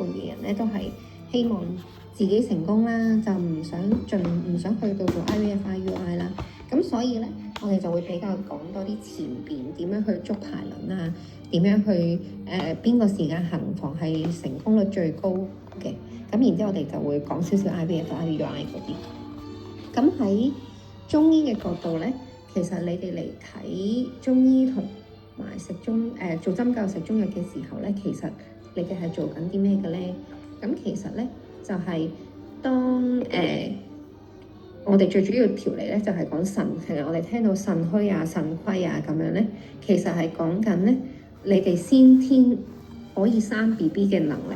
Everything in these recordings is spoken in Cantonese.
嘅人咧，都係希望自己成功啦，就唔想去到做 IVF、IUI 啦。咁所以咧，我哋就會比較講多啲前邊點樣去捉排卵啊，點樣去邊個時間行房係成功率最高嘅。咁然之後我哋就會講少少 IVF、IUI 嗰啲。咁喺中醫嘅角度咧，其實你哋嚟睇中醫同埋食做針灸食中藥嘅時候咧，其實你哋係做緊啲咩嘅咧？咁其實咧就係當我哋最主要調理咧就係講腎，其實我哋聽到腎虛啊、腎虧啊咁樣咧，其實係講緊咧你哋先天可以生 BB 嘅能力。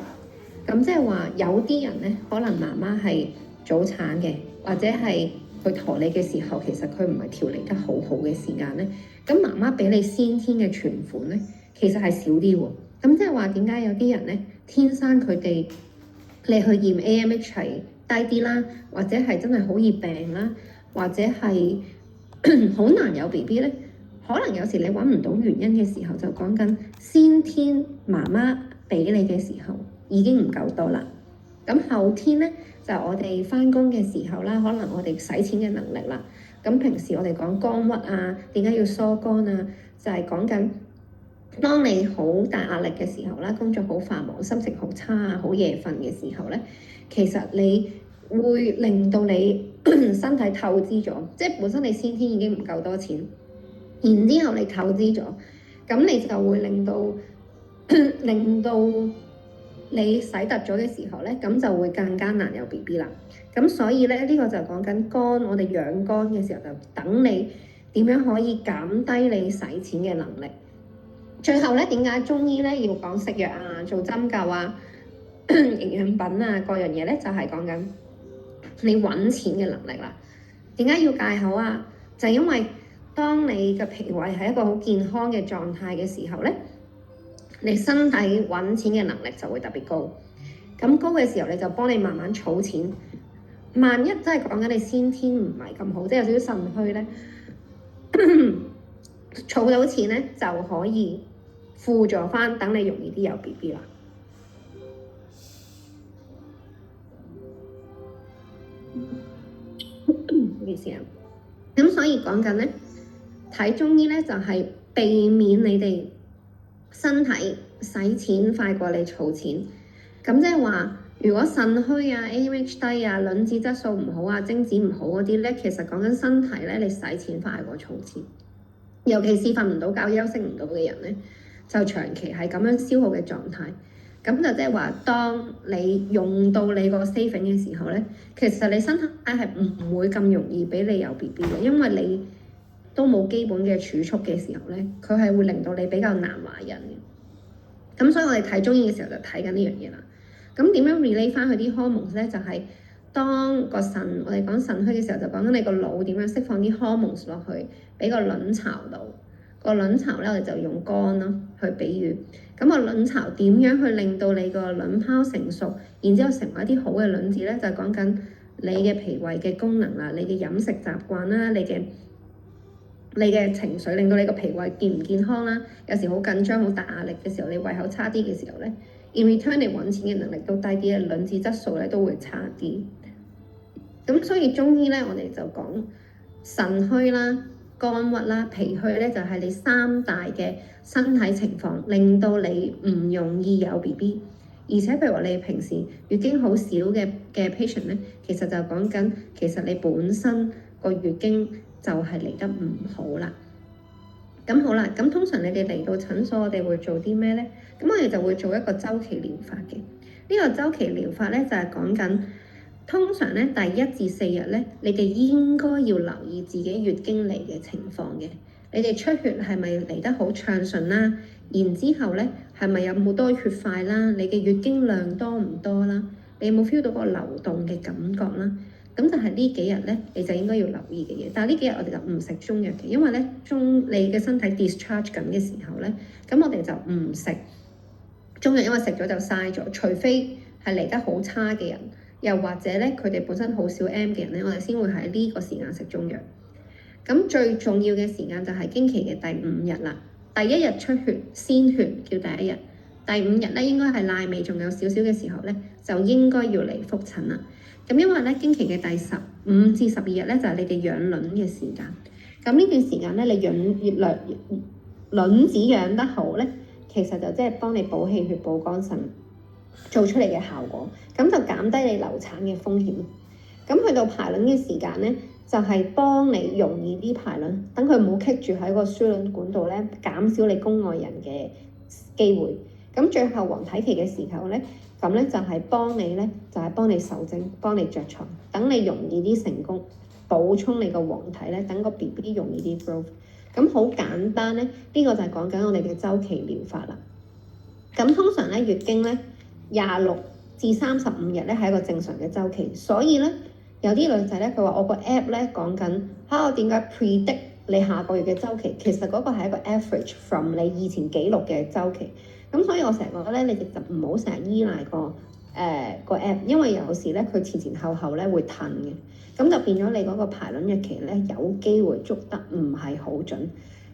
咁即係話有啲人咧，可能媽媽係早產嘅，或者係佢陀你嘅時候，其實佢唔係調理得好好嘅時間咧，咁媽媽俾你先天嘅存款咧，其實係少啲喎。咁即係話點解有啲人咧天生佢哋你去驗 AMH 係低啲啦，或者係真係好易病啦，或者係好難有 BB 咧？可能有時你揾唔到原因嘅時候，就講緊先天媽媽俾你嘅時候已經唔夠多啦。咁後天咧就我哋返工嘅時候啦，可能我哋使錢嘅能力啦。咁平時我哋講肝鬱啊，點解要疏肝啊？就係講緊當你好大壓力嘅時候啦，工作好繁忙，心情好差啊，好夜瞓嘅時候咧，其實你會令到你身體透支咗，即係本身你先天已經唔夠多錢，然之後你透支咗，咁你就會令到你洗突咗嘅時候咧，咁就會更加難有 BB 啦。咁所以咧，呢個就講緊肝，我哋養肝嘅時候就等你點樣可以減低你使錢嘅能力。最後咧，點解中醫咧要講食藥啊、做針灸啊、營養品啊各樣嘢咧，就係講緊你揾錢嘅能力啦。點解要戒口啊？就係因為當你嘅脾胃係一個好健康嘅狀態嘅時候咧，你身體揾錢嘅能力就會特別高。咁高嘅時候，你就幫你慢慢儲錢。萬一真係講緊你先天唔係咁好，即係有少少腎虛咧，儲到錢咧就可以輔助翻，等你容易啲有 BB 啦。唔好意思啊。咁所以講緊咧，睇中醫咧就係避免你哋身體使錢快過你儲錢。咁即係話，如果腎虛啊、AMH 低啊、卵子質素唔好啊、精子唔好嗰啲咧，其實講緊身體咧，你使錢快過儲錢。尤其是瞓唔到覺、休息唔到嘅人咧，就長期係咁樣消耗嘅狀態。咁就即係話，當你用到你個 saving 嘅時候咧，其實你身體係唔會咁容易俾你有 BB 嘅，因為你都冇基本嘅儲蓄嘅時候咧，佢係會令到你比較難懷孕嘅。咁所以我哋睇中醫嘅時候就睇緊呢樣嘢啦。咁點樣 relate 翻佢啲 hormones 咧？就係當個腎，我哋講腎虛嘅時候，就講緊你個腦點樣釋放啲 hormones 落去，俾個卵巢度。個卵巢咧，我哋就用肝咯去比喻。咁個卵巢點樣去令到你個卵泡成熟，然之後成為一啲好嘅卵子咧？就係講緊你嘅脾胃嘅功能啦，你嘅飲食習慣啦，你嘅情緒，令到你個脾胃健唔健康啦。有時好緊張、好大壓力嘅時候，你胃口差啲嘅時候咧，in return 你揾錢嘅能力都低啲，卵子質素咧都會差啲。咁所以中醫咧，我哋就講腎虛啦、肝鬱啦、脾虛咧，就係你三大嘅身體情況，令到你唔容易有 BB。而且譬如話你平時月經好少嘅 patient 咧，其實就講緊其實你本身個月經就係嚟得唔好啦。咁好啦，咁通常你哋嚟到診所，我哋會做啲咩咧？咁我哋就會做一個週期療法嘅。呢個週期療法咧就係講緊，通常咧第1至4日咧，你哋應該要留意自己月經嚟嘅情況嘅。你哋出血係咪嚟得好暢順啦？然之後咧係咪有冇多血塊啦？你嘅月經量多唔多啦？你有冇 feel 到個流動嘅感覺啦？咁就係呢幾日咧，你就應該要留意嘅嘢。但係呢幾日我哋就唔食中藥嘅，因為咧你嘅身體 discharge 緊嘅時候咧，咁我哋就唔食中藥，因為食咗就嘥咗。除非係嚟得好差嘅人，又或者咧佢哋本身好少 M 嘅人咧，我哋先會喺呢個時間食中藥。咁最重要嘅時間就係經期嘅第5日啦。第1日出血鮮血叫第1日，第5日咧應該係賴尾仲有少少嘅時候咧，就應該要嚟覆診啦。咁因為咧經期嘅第15至12日咧就係你哋養卵嘅時間。咁呢段時間咧，你卵子養得好咧，其實就即係幫你補氣血、補肝腎做出嚟嘅效果，咁就減低你流產嘅風險。咁去到排卵嘅時間咧，就係幫你容易啲排卵，等佢唔好棘住喺個輸卵管度咧，減少你宮外孕嘅機會。咁最後黃體期嘅時候咧，咁咧就係幫你咧，就係幫你受精、幫你着床，等你容易啲成功，補充你個黃體咧，等個 BB 容易啲 growth。咁好簡單咧，呢個就係講緊我哋嘅週期療法啦。咁通常咧月經咧26至35日咧係一個正常嘅週期，所以咧有啲女仔咧佢話我個 app 咧講緊我點解 predict 你下個月嘅週期，其實嗰個係一個 average from 你以前記錄嘅週期。咁所以我成日覺得咧，你哋就唔好成日依賴個 app， 因為有時咧佢前後咧會褪嘅，咁就變咗你嗰個排卵日期咧有機會捉得唔係好準。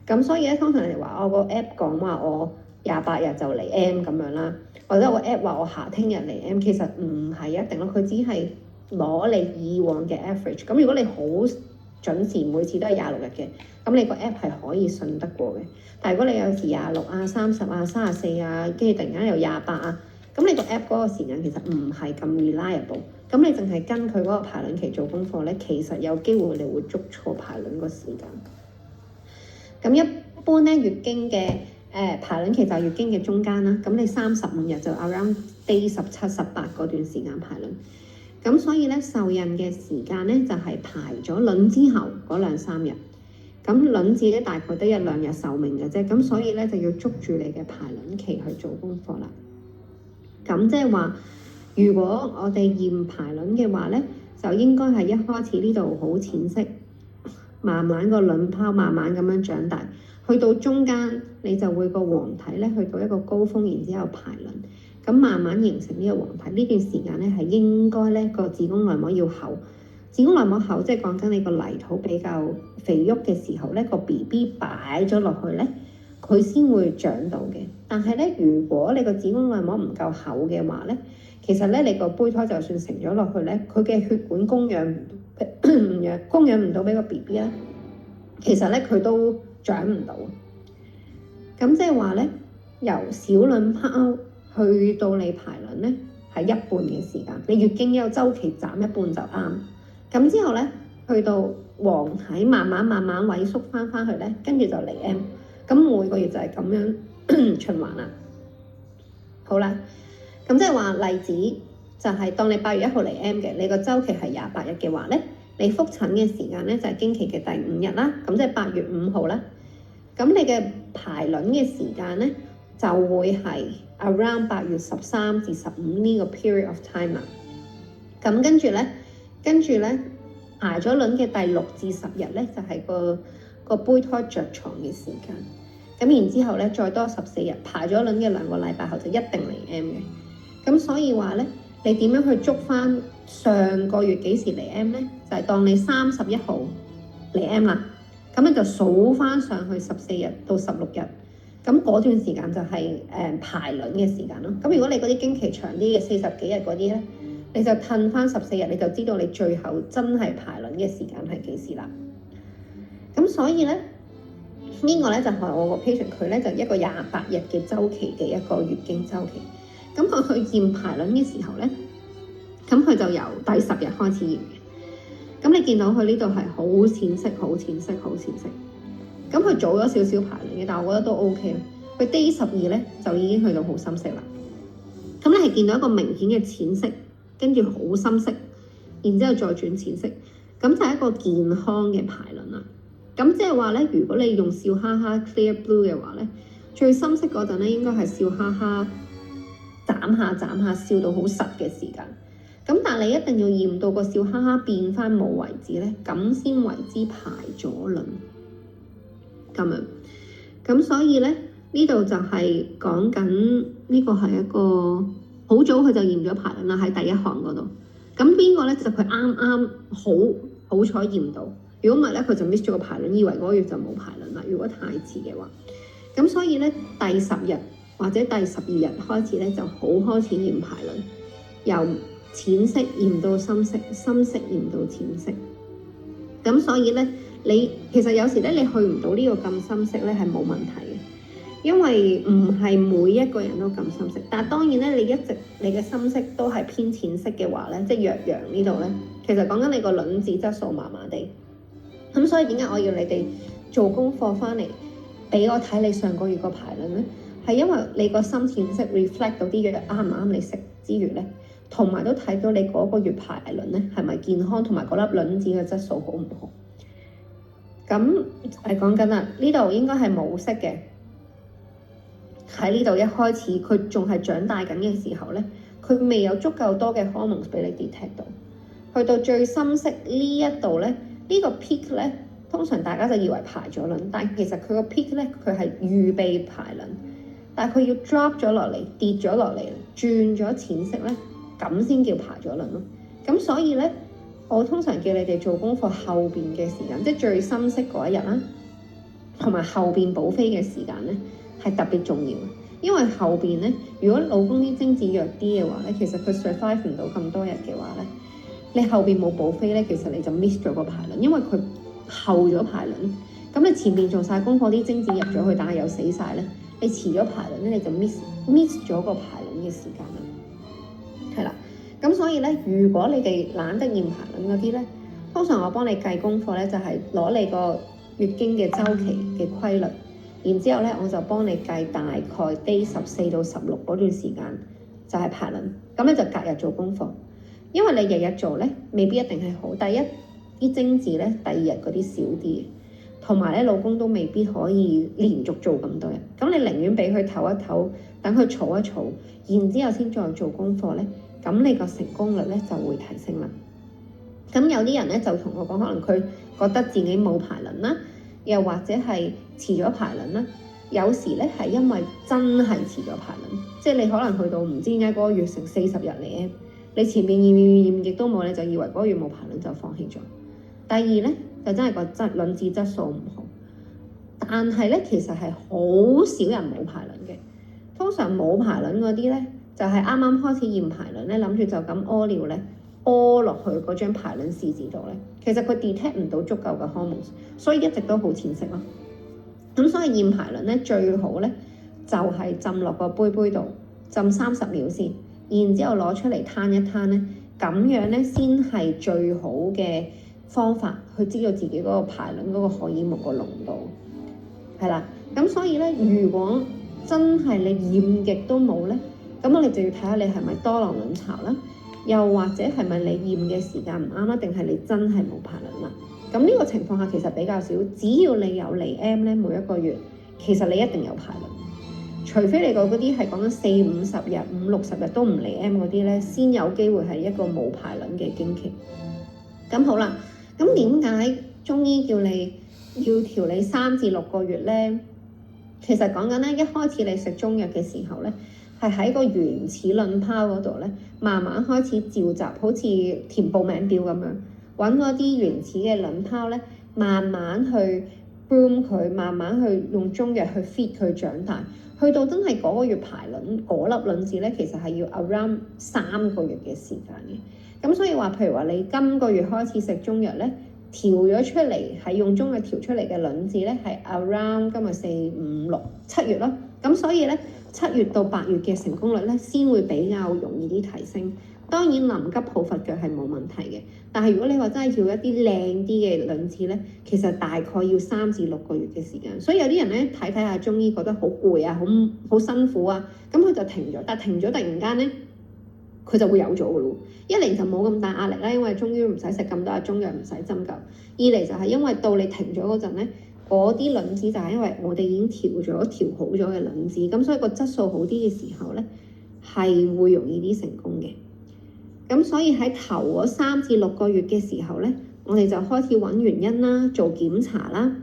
咁所以咧通常你哋話我個 app 講話我28日就嚟 M 咁樣啦，或者我 app 話我聽日嚟 M， 其實唔係一定咯，佢只係攞你以往嘅 average。咁如果你好準時每次都係26日嘅，咁你個 app 係可以信得過嘅。但如果你有時26啊、30啊、34啊，跟住突然間又28啊，咁你個 app 嗰個時間其實唔係咁 reliable。咁你淨係跟佢嗰個排卵期做功課咧，其實有機會你會捉錯排卵個時間。咁一般咧月經嘅排卵期就係月經嘅中間啦。咁你35日就 around day 17、18嗰段時間排卵。咁所以咧受孕嘅時間咧就係排咗卵之後嗰2-3日。咁卵子咧大概得1-2日壽命嘅啫，咁所以咧就要捉住你嘅排卵期去做功課啦。咁即係話，如果我哋驗排卵嘅話咧，就應該係一開始呢度好淺色，慢慢個卵泡慢慢咁樣長大，去到中間你就會個黃體咧去到一個高峰，然之後排卵，咁慢慢形成呢個黃體。呢段時間咧係應該咧個子宮內膜要厚。子宮內膜厚，即係講緊你個泥土比較肥沃嘅時候咧，個 BB 擺咗落去咧，佢先會長到嘅。但係咧，如果你個子宮內膜唔夠厚嘅話咧，其實咧你個胚胎就算成咗落去咧，佢嘅血管供養唔到俾個 BB 咧，其實咧佢都長唔到。咁即係話咧，由小卵泡去到你排卵咧，係一半嘅時間。你月經有週期斬一半就啱。咁之後咧，去到黃體慢慢萎縮翻去咧，跟住就嚟 M。咁每個月就係咁樣循環啦。好啦，咁即係話例子就係當你8月1號嚟 M 嘅，你個週期係28日嘅話咧，你覆診嘅時間咧就係經期嘅第5日啦。咁即係8月5號啦。咁你嘅排卵嘅時間咧就會係 around 8月13至15呢個 period of time 啦。咁跟住咧排咗卵嘅第6至10日咧，就係個胚胎着床嘅時間。咁然之後咧，再多14日，排咗卵嘅2個禮拜後就一定嚟 M 嘅。咁所以話咧，你點樣去捉翻上個月幾時嚟 M 咧？就係當你31號嚟 M 啦，咁你就數翻上去14日到16日。咁嗰段時間就係排卵嘅時間咯。咁如果你嗰啲經期長啲嘅40幾日嗰啲咧，你就褪翻14日，你就知道你最後真係排卵嘅時間係幾時啦。咁所以咧，呢個咧就係我個 patient，佢咧就一個28日嘅週期嘅一個月經週期。咁佢去驗排卵嘅時候咧，咁佢就由第10日開始驗嘅。咁你見到佢呢度係好淺色。咁佢早咗少少排卵嘅，但係我覺得都 OK 啦。佢 day 12咧就已經去到好深色啦。咁你係見到一個明顯嘅淺色，跟住好深色，然之後再轉淺色，咁就係一個健康嘅排卵啦。咁即係話咧，如果你用笑哈哈 clear blue 嘅話咧，最深色嗰陣咧應該係笑哈哈斬下笑到好實嘅時間。咁但係你一定要驗到個笑哈哈變翻冇為止咧，咁先為之排咗卵。咁樣，咁所以咧呢度就係講緊呢個係一個好早佢就驗咗排卵啦，喺第1行嗰度。咁邊個咧就佢啱好彩驗到，如果唔係咧佢就 miss 咗個排卵，以為嗰個月就冇排卵啦。如果太遲嘅話，咁所以咧第10日或者第12日開始咧就好開始驗排卵，由淺色驗到深色，深色驗到淺色。咁所以咧，你其實有時咧你去唔到呢個咁深色咧係冇問題嘅，因為唔係每一個人都咁深色。但係當然咧，你一直你嘅深色都係偏淺色嘅話咧，即係弱陽呢度咧，其實講緊你個卵子質素麻麻地。咁所以點解我要你哋做功課翻嚟俾我睇你上個月個排卵咧？係因為你個深淺色 reflect 到啲藥啱唔啱你食之餘咧，同埋都睇到你嗰個月排卵咧係咪健康，同埋嗰粒卵子嘅質素好唔好？咁講緊啦，呢度應該係冇色嘅。喺呢度一開始佢仲係長大緊嘅時候咧，佢未有足夠多嘅 hormones 俾你 detect 到。去到最深色呢一度咧，呢個 peak 咧，通常大家就以為排咗卵，但其實佢個 peak 咧，佢係預備排卵，但係佢要 drop 咗落嚟，跌咗落嚟，轉咗淺色咧，咁先叫排咗卵咯。咁所以咧，我通常叫你哋做功課後邊嘅時間，即係最深色嗰一日啦，同埋後邊補飛嘅時間咧，係特別重要嘅。因為後邊咧，如果老公啲精子弱啲嘅話咧，其實佢 survive 唔到咁多日嘅話咧，你後邊冇補飛咧，其實你就 miss 咗個排卵，因為佢後咗排卵。咁你前面做晒功課，啲精子入咗去，但係又死晒咧，你遲咗排卵咧，你就 miss 咗個排卵嘅時間啦。係啦，咁所以咧，如果你哋懶得驗排卵嗰啲咧，通常我幫你計功課咧，就係攞你個月經嘅週期嘅規律，然之後咧，我就幫你計大概 day 14到16嗰段時間就係排卵，咁咧就隔日做功課。因為你日日做咧，未必一定係好。第一，啲精子咧，第二日嗰啲少啲，同埋咧，老公都未必可以連續做咁多日。咁你寧願俾佢唞一唞，等佢儲一儲，然之後先再做功課咧，咁你個成功率咧就會提升啦。咁有啲人咧就同我講，可能佢覺得自己冇排卵啦，又或者係遲咗排卵啦。有時咧係因為真係遲咗排卵，即係你可能去到唔知點解嗰個月成40日嚟，你前面驗亦都冇，你就以為嗰個月冇排卵就放棄咗。第二咧就真係個卵子質素唔好，但係咧其實係好少人冇排卵嘅。通常冇排卵嗰啲咧就係啱啱開始驗排卵咧，諗住就咁屙尿咧屙落去嗰張排卵試紙度咧，其實佢 detect 唔到足夠嘅 hormones， 所以一直都好淺色咯。咁所以驗排卵咧最好咧就係浸落個杯度，浸30秒先。然之後攞出嚟攤一攤咧，咁樣咧先係最好嘅方法去知道自己嗰個排卵嗰個荷爾蒙個濃度，係啦。咁所以咧，如果真係你驗極都冇咧，咁我哋就要睇下你係咪多囊卵巢啦，又或者係咪你驗嘅時間唔啱啦，定係你真係冇排卵啦？咁呢個情況下其實比較少，只要你有嚟 M 咧，每一個月其實你一定有排卵。除非你嗰啲係講緊40-50日、50-60日都唔嚟 M 嗰啲咧，先有機會係一個冇排卵嘅經期。咁好啦，咁點解中醫叫你要調理3至6個月咧？其實講緊咧，一開始你食中藥嘅時候咧，係喺個原始卵泡嗰度咧，慢慢開始召集，好似填報名表咁樣，揾嗰啲原始嘅卵泡咧，慢慢去 groom 佢，慢慢去用中藥去 feed 佢長大。去到真係嗰個月排卵嗰粒卵子咧，其實係要 around 3個月嘅時間嘅。咁所以話，譬如話你今個月開始食中藥咧，調咗出嚟係用中藥調出嚟嘅卵子咧，係 around 今日4、5、6、7月咯。咁所以咧，7月到8月嘅成功率咧，先會比較容易啲提升。當然臨急抱佛腳係冇問題嘅，但係如果你話真係要一啲靚啲嘅卵子咧，其實大概要3至6個月嘅時間。所以有啲人咧睇下中醫覺得好攰啊，好辛苦啊，咁佢就停咗。但係停咗突然間咧，佢就會有咗嘅咯。一嚟就冇咁大壓力啦，因為終於唔使食咁多中藥，唔使針灸；二嚟就係因為到你停咗嗰陣咧，嗰啲卵子就係因為我哋已經調好咗嘅卵子，咁所以個質素好啲嘅時候咧，係會容易啲成功嘅。咁所以喺頭嗰3至6個月嘅時候咧，我哋就開始揾原因啦，做檢查啦，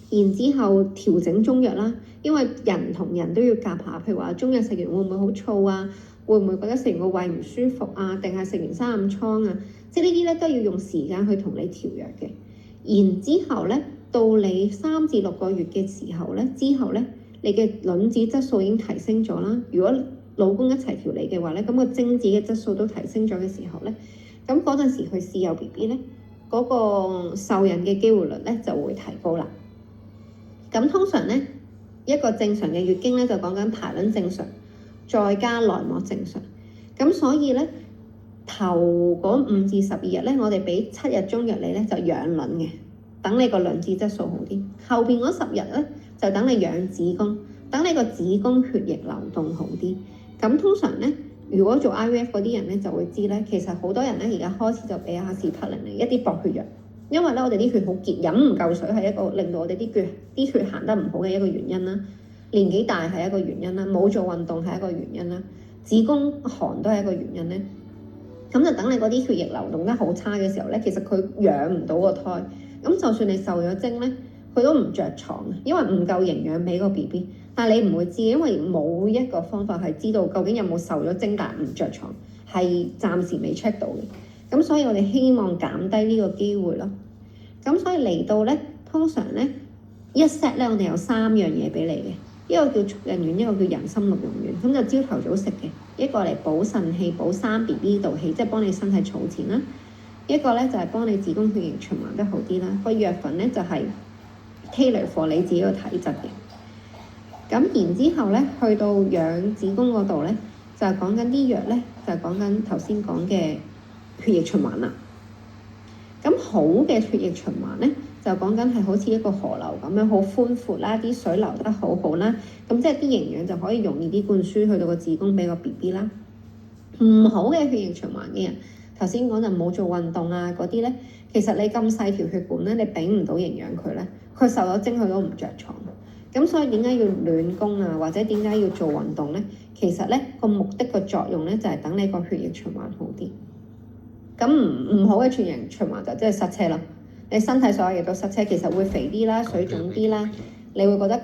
然之後調整中藥啦。因為人同人都要夾下，譬如話中藥食完會唔會好燥啊？會唔會覺得食完個胃唔舒服啊？定係食完生暗瘡啊？即係呢啲咧都要用時間去同你調藥嘅。然之後咧，到你3至6個月嘅時候咧，之後咧，你嘅卵子質素已經提升咗啦。如果老公一齊調理嘅話咧，咁個精子嘅質素都提升咗嘅時候咧，咁嗰陣時去試有 BB 咧，嗰個受孕嘅機會率咧就會提高啦。咁通常咧，一個正常嘅月經咧就講緊排卵正常，再加內膜正常。咁所以咧，頭嗰5至12日咧，我哋俾7日中藥你咧就養卵嘅，等你個卵子質素好啲。後邊嗰10日咧就等你養子宮，等你個子宮血液流動好啲。咁通常咧，如果做 IVF 嗰啲人咧就會知咧，其實好多人咧而家開始就俾阿士匹靈一啲薄血藥，因為咧我哋啲血好結，飲唔夠水係一個令到我哋啲血行得唔好嘅一個原因啦。年紀大係一個原因啦，冇做運動係一個原因啦，子宮寒都係一個原因咧。咁就等你嗰啲血液流動得好差嘅時候咧，其實佢養唔到個胎。咁就算你受咗精咧，佢都唔着床，因為唔夠營養俾個 BB。但係你唔會知，因為冇一個方法係知道究竟有冇受咗精但係唔着床，係暫時未 check 到嘅。咁所以我哋希望減低呢個機會咯。咁所以嚟到咧，通常咧一 set 咧，我哋有3樣嘢俾你嘅，一個叫促孕丸，一個叫人參鹿茸丸。咁就朝頭早食嘅，一個嚟補腎氣、補生 BB 道氣，即係幫你身體儲錢啦。一個咧就係幫你子宮血液循環得好啲啦。個藥粉咧就係 tailor for 你自己個體質嘅。咁然之後咧，去到養子宮嗰度咧，就係講緊啲藥咧，就係講緊頭先講嘅血液循環啦。咁好嘅血液循環咧，就講緊係好似一個河流咁樣，好寬闊啦，啲水流得好好啦。咁即係啲營養就可以容易啲灌輸去到個子宮俾個 BB 啦。唔好嘅血液循環嘅人，頭先講就冇做運動啊嗰啲咧，其實你咁細條血管咧，你俾唔到營養佢咧，佢受咗精佢都唔着床。咁所以點解要暖宮啊，或者點解要做運動咧？其實咧個目的個作用咧就係等你個血液循環好啲。咁唔好嘅血液循環就即係塞車咯。你身體所有嘢都塞車，其實會肥啲啦、水腫啲啦，你會覺得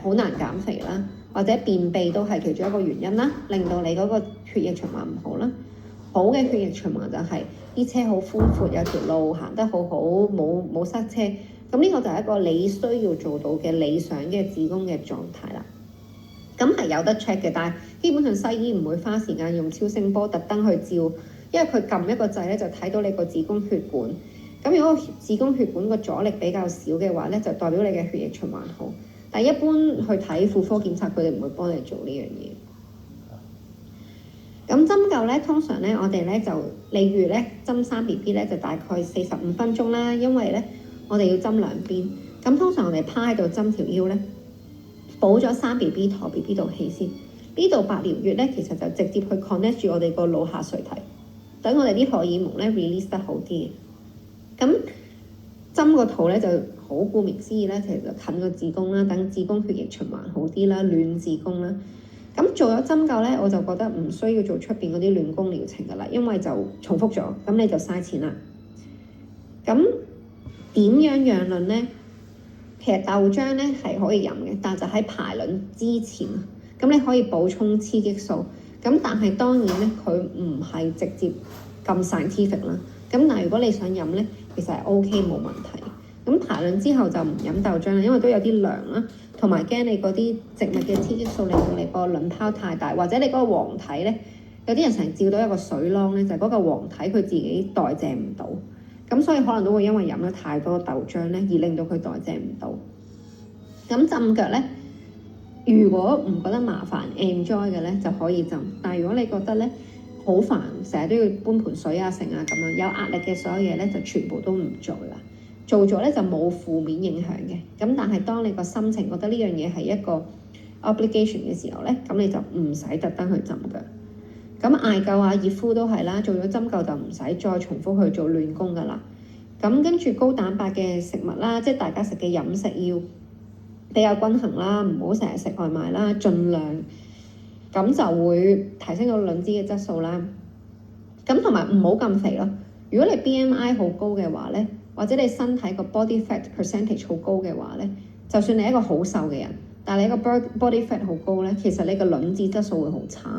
好難減肥啦，或者便秘都係其中一個原因啦，令到你嗰個血液循環唔好啦。好嘅血液循環就係啲車好寬闊，有條路行得好好，冇塞車。咁呢個就係一個你需要做到嘅理想嘅子宮嘅狀態啦。咁係有得 check 嘅，但係基本上西醫唔會花時間用超聲波特登去照，因為佢撳一個掣咧就睇到你個子宮血管。咁如果子宮血管個阻力比較少嘅話咧，就代表你嘅血液循環好。但係一般去睇婦科檢查，佢哋唔會幫你做呢樣嘢。咁針灸咧，通常咧我哋咧就例如咧針生 BB 咧就大概45分鐘啦，因為咧我哋要針兩邊。咁通常我哋趴喺度針條腰咧，補咗生 BB 陀 BB 道氣先。呢度白療穴咧，其實就直接去 connect 住我哋個腦下垂體，等我哋啲荷爾蒙咧 release 得好啲。咁針個肚咧就好顧名思義咧，其實就近個子宮啦，等子宮血液循環好啲啦，暖子宮啦。咁做咗針灸咧，我就覺得唔需要做出邊嗰啲暖宮療程噶啦，因為就重複咗，咁你就嘥錢啦。咁點樣養卵咧？其實豆漿咧係可以飲嘅，但就喺排卵之前，咁你可以補充雌激素。咁但係當然咧，佢唔係直接咁 scientific 啦。咁但係如果你想飲咧，其實係 OK 冇問題。咁排卵之後就唔飲豆漿啦，因為都有啲涼啦，同埋驚你嗰啲植物嘅雌激素令到你個卵泡太大，或者你嗰個黃體咧，有啲人成日照到一個水囊咧，就係嗰個黃體佢自己代謝唔到。咁所以可能都會因為飲咗太多豆漿咧，而令到佢代謝唔到。咁浸腳咧，如果唔覺得麻煩 enjoy 嘅咧，就可以浸。但係如果你覺得咧好煩，成日都要搬盆水啊、成啊咁樣，有壓力嘅所有嘢咧，就全部都唔做啦。做咗咧就冇負面影響嘅。咁但係當你個心情覺得呢樣嘢係一個 obligation 嘅時候咧，咁你就唔使特登去浸腳。咁艾灸啊、熱敷都係啦，做咗針灸就唔使再重複去做暖宮噶啦。咁跟住高蛋白嘅食物啦，即係大家食嘅飲食要比較均衡啦，唔好成日食外賣啦，盡量咁就會提升到卵子嘅質素啦。咁同埋唔好咁肥咯。如果你 BMI 好高嘅話咧，或者你身體個 body fat percentage 好高嘅話咧，就算你係一個好瘦嘅人，但係你個 body fat 好高咧，其實你個卵子質素會好差。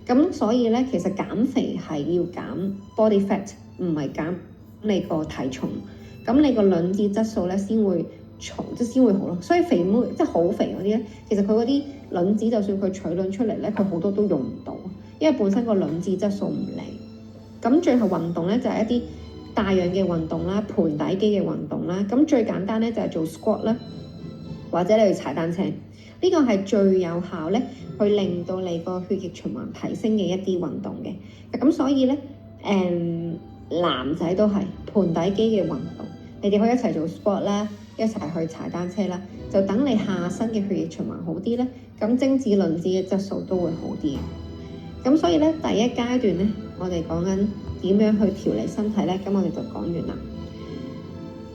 咁所以咧，其實減肥係要減 body fat，唔係減你個體重。咁你個卵子質素咧先會重，即先會好咯。所以肥妹即係好肥嗰啲咧，其實佢嗰啲卵子就算佢取卵出嚟咧，佢好多都用唔到，因為本身個卵子質素唔靚。咁最後運動咧就係一啲帶氧嘅運動啦、盆底肌嘅運動啦。咁最簡單咧就係做 squat 啦，或者你去踩單車。呢個係最有效咧，去令到你個血液循環提升嘅一啲運動嘅。咁所以咧，男仔都係盆底肌嘅運動，你哋可以一齊做 sport 啦，一齊去踩單車啦，就等你下身嘅血液循環好啲咧，咁精子卵子嘅質素都會好啲。咁所以咧，第一階段咧，我哋講緊點樣去調理身體咧，咁我哋就講完啦。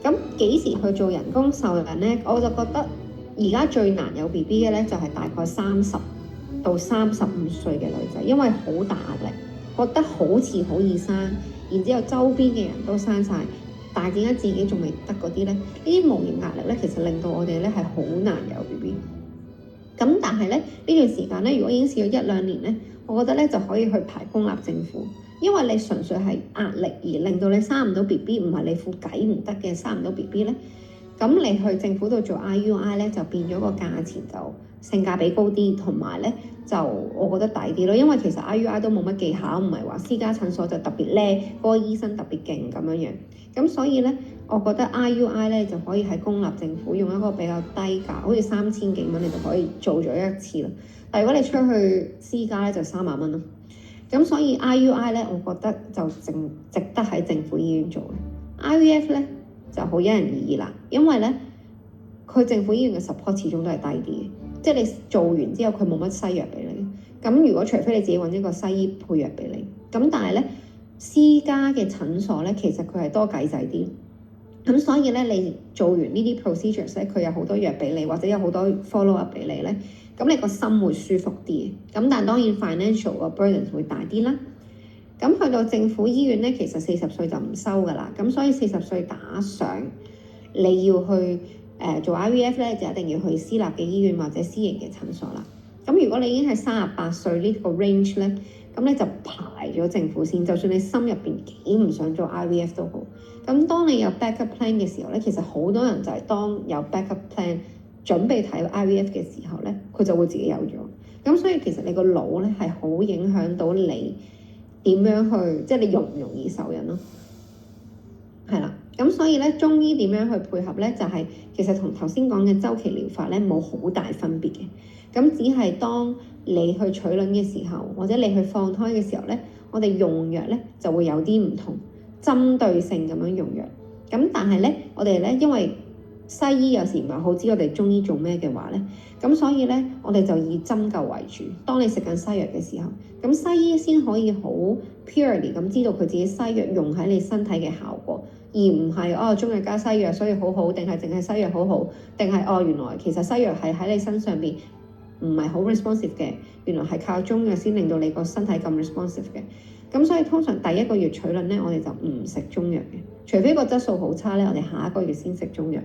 咁幾時去做人工受孕咧？我就覺得而家最難有 BB 嘅咧，就係大概30到35歲嘅女仔，因為好大壓力，覺得好似好易生，然之後周邊嘅人都生晒，但係點解自己仲未得嗰啲咧？呢啲無形壓力咧，其實令到我哋咧係好難有 BB。咁但係咧，呢段時間咧，如果已經試咗1-2年咧，我覺得咧就可以去排公立政府，因為你純粹係壓力而令到你生唔到 BB，唔係你副計唔得嘅生唔到 BB 咧。咁你去政府度做 IUI 咧，就變咗個價錢就性價比高啲，同埋咧就我覺得抵啲咯。因為其實 IUI 都冇乜技巧，唔係話私家診所就特別叻，嗰個醫生特別勁咁樣樣。咁所以咧，我覺得 IUI 咧就可以喺公立政府用一個比較低價，好似3000幾蚊你就可以做咗一次啦。但如果你出去私家咧，就3萬蚊咯。咁所以 IUI 咧，我覺得就值得喺政府醫院做嘅。IVF 咧就好因人而異啦，因為咧佢政府醫院嘅 support 始終都係低啲嘅，即係你做完之後佢冇乜西藥俾你。咁如果除非你自己揾一個西醫配藥俾你，咁但係咧私家嘅診所咧，其實佢係多計仔啲。咁所以咧，你做完呢啲 procedures 咧，佢有好多藥俾你，或者有好多 follow up 俾你咧，咁你個心會舒服啲。咁但係當然 financial 個 burden 會大啲啦。咁去到政府醫院咧，其實40歲就唔收㗎啦。咁所以40歲打上你要去做 IVF 咧，就一定要去私立嘅醫院或者私營嘅診所啦。咁如果你已經係38歲呢個 range 咧，咁你就排咗政府先。就算你心入邊幾唔想做 IVF 都好。咁當你有 backup plan 嘅時候咧，其實好多人就係當有 backup plan 準備睇 IVF 嘅時候咧，佢就會自己有咗。咁所以其實你個腦咧係好影響到你點樣去，即係你容唔容易受孕咯。係啦，咁所以咧中醫點樣去配合咧，就係其實同頭先講嘅周期療法咧冇好大分別嘅。咁只係當你去取卵嘅時候，或者你去放胎嘅時候咧，我哋用藥咧就會有啲唔同，針對性咁樣用藥。咁但係咧，我哋咧因為西醫有時唔係好知我哋中醫做咩嘅話咧，咁所以咧我哋就以針灸為主。當你食緊西藥嘅時候，咁西醫先可以好 purely 咁知道佢自己西藥用喺你身體嘅效果，而唔係中藥加西藥所以好好，定係淨係西藥好好，定係原來其實西藥係喺你身上邊唔係好 responsive 嘅，原來係靠中藥先令到你個身體咁 responsive 嘅。咁所以通常第1個月取卵咧，我哋就唔食中藥嘅，除非個質素好差咧，我哋下1個月先食中藥。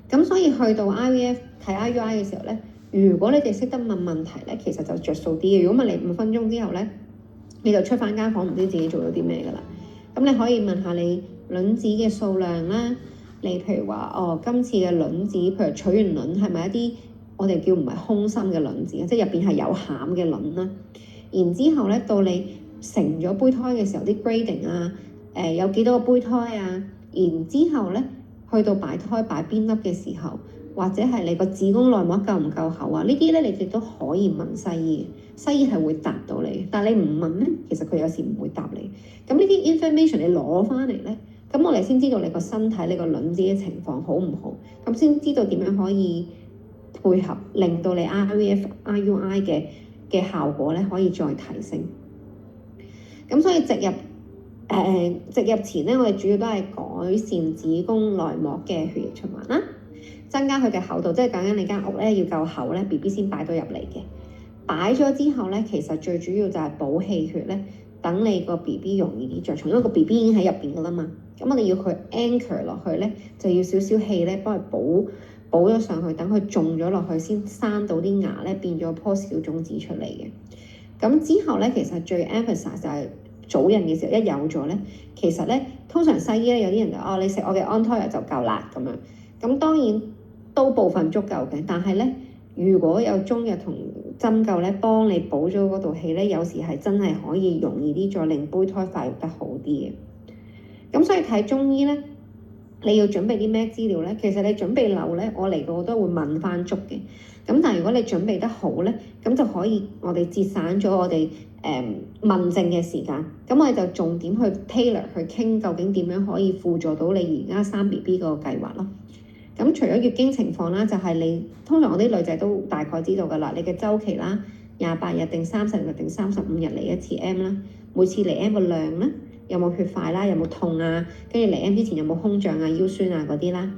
咁所以去到 IVF 睇 IUI 嘅時候咧，如果你哋識得問問題咧，其實就着數啲嘅。如果問你5分鐘之後咧，你就出翻間房唔知自己做咗啲咩噶啦。咁你可以問下你卵子嘅數量啦，你譬如話今次嘅卵子，譬如取完卵係咪一啲我哋叫唔係空心嘅卵子，即係入邊係有餡嘅卵啦。然之後咧，到你成咗胚胎嘅時候，啲 grading 啊，有幾多個胚胎啊？然之後咧，去到擺胎擺邊粒嘅時候，或者係你個子宮內膜夠唔夠厚啊？呢啲咧你哋都可以問西醫，西醫係會答到你。但係你唔問咧，其實佢有時唔會答你。咁呢啲 information 你攞翻嚟咧，咁我哋先知道你個身體、你個卵子嘅情況好唔好，咁先知道點樣可以配合，令到你 IVF、IUI 嘅效果咧可以再提升。咁所以植入前咧，我哋主要都係改善子宮內膜嘅血液循環啦，增加佢嘅厚度，即係講緊你間屋咧要夠厚咧 ，BB 先擺到入嚟嘅。擺咗之後咧，其實最主要就係補氣血咧，等你個 BB 容易啲着床，因為個 BB 已經喺入邊噶啦嘛。咁我哋要佢 anchor 落去咧，就要少少氣咧幫佢補咗上去，等佢種咗落去先生到啲芽咧，變咗棵小種子出嚟嘅。咁之後咧，其實最 emphasize 就係早孕嘅時候，一有咗咧，其實咧通常西醫咧有啲人就你食我嘅安胎藥就夠啦咁樣。咁當然都部分足夠嘅，但係咧，如果有中藥同針灸咧幫你補咗嗰道氣咧，有時係真係可以容易啲，再令胚胎發育得好啲嘅。咁所以睇中醫咧，你要準備啲咩資料咧？其實你準備漏咧，我嚟到我都會問翻足嘅。咁但係如果你準備得好咧，咁就可以我哋節省咗我哋問症嘅時間。咁我哋就重點去 tailor 去傾究竟點樣可以輔助到你而家生 BB 個計劃咯。咁除咗月經情況啦，就係你通常我啲女仔都大概知道㗎啦，你嘅週期啦，28日定30日定35日嚟一次 M 啦，每次嚟 M 個量啦，有冇血塊啦，有冇痛啊，跟住嚟 M 之前有冇胸脹啊、腰酸啊嗰啲啦。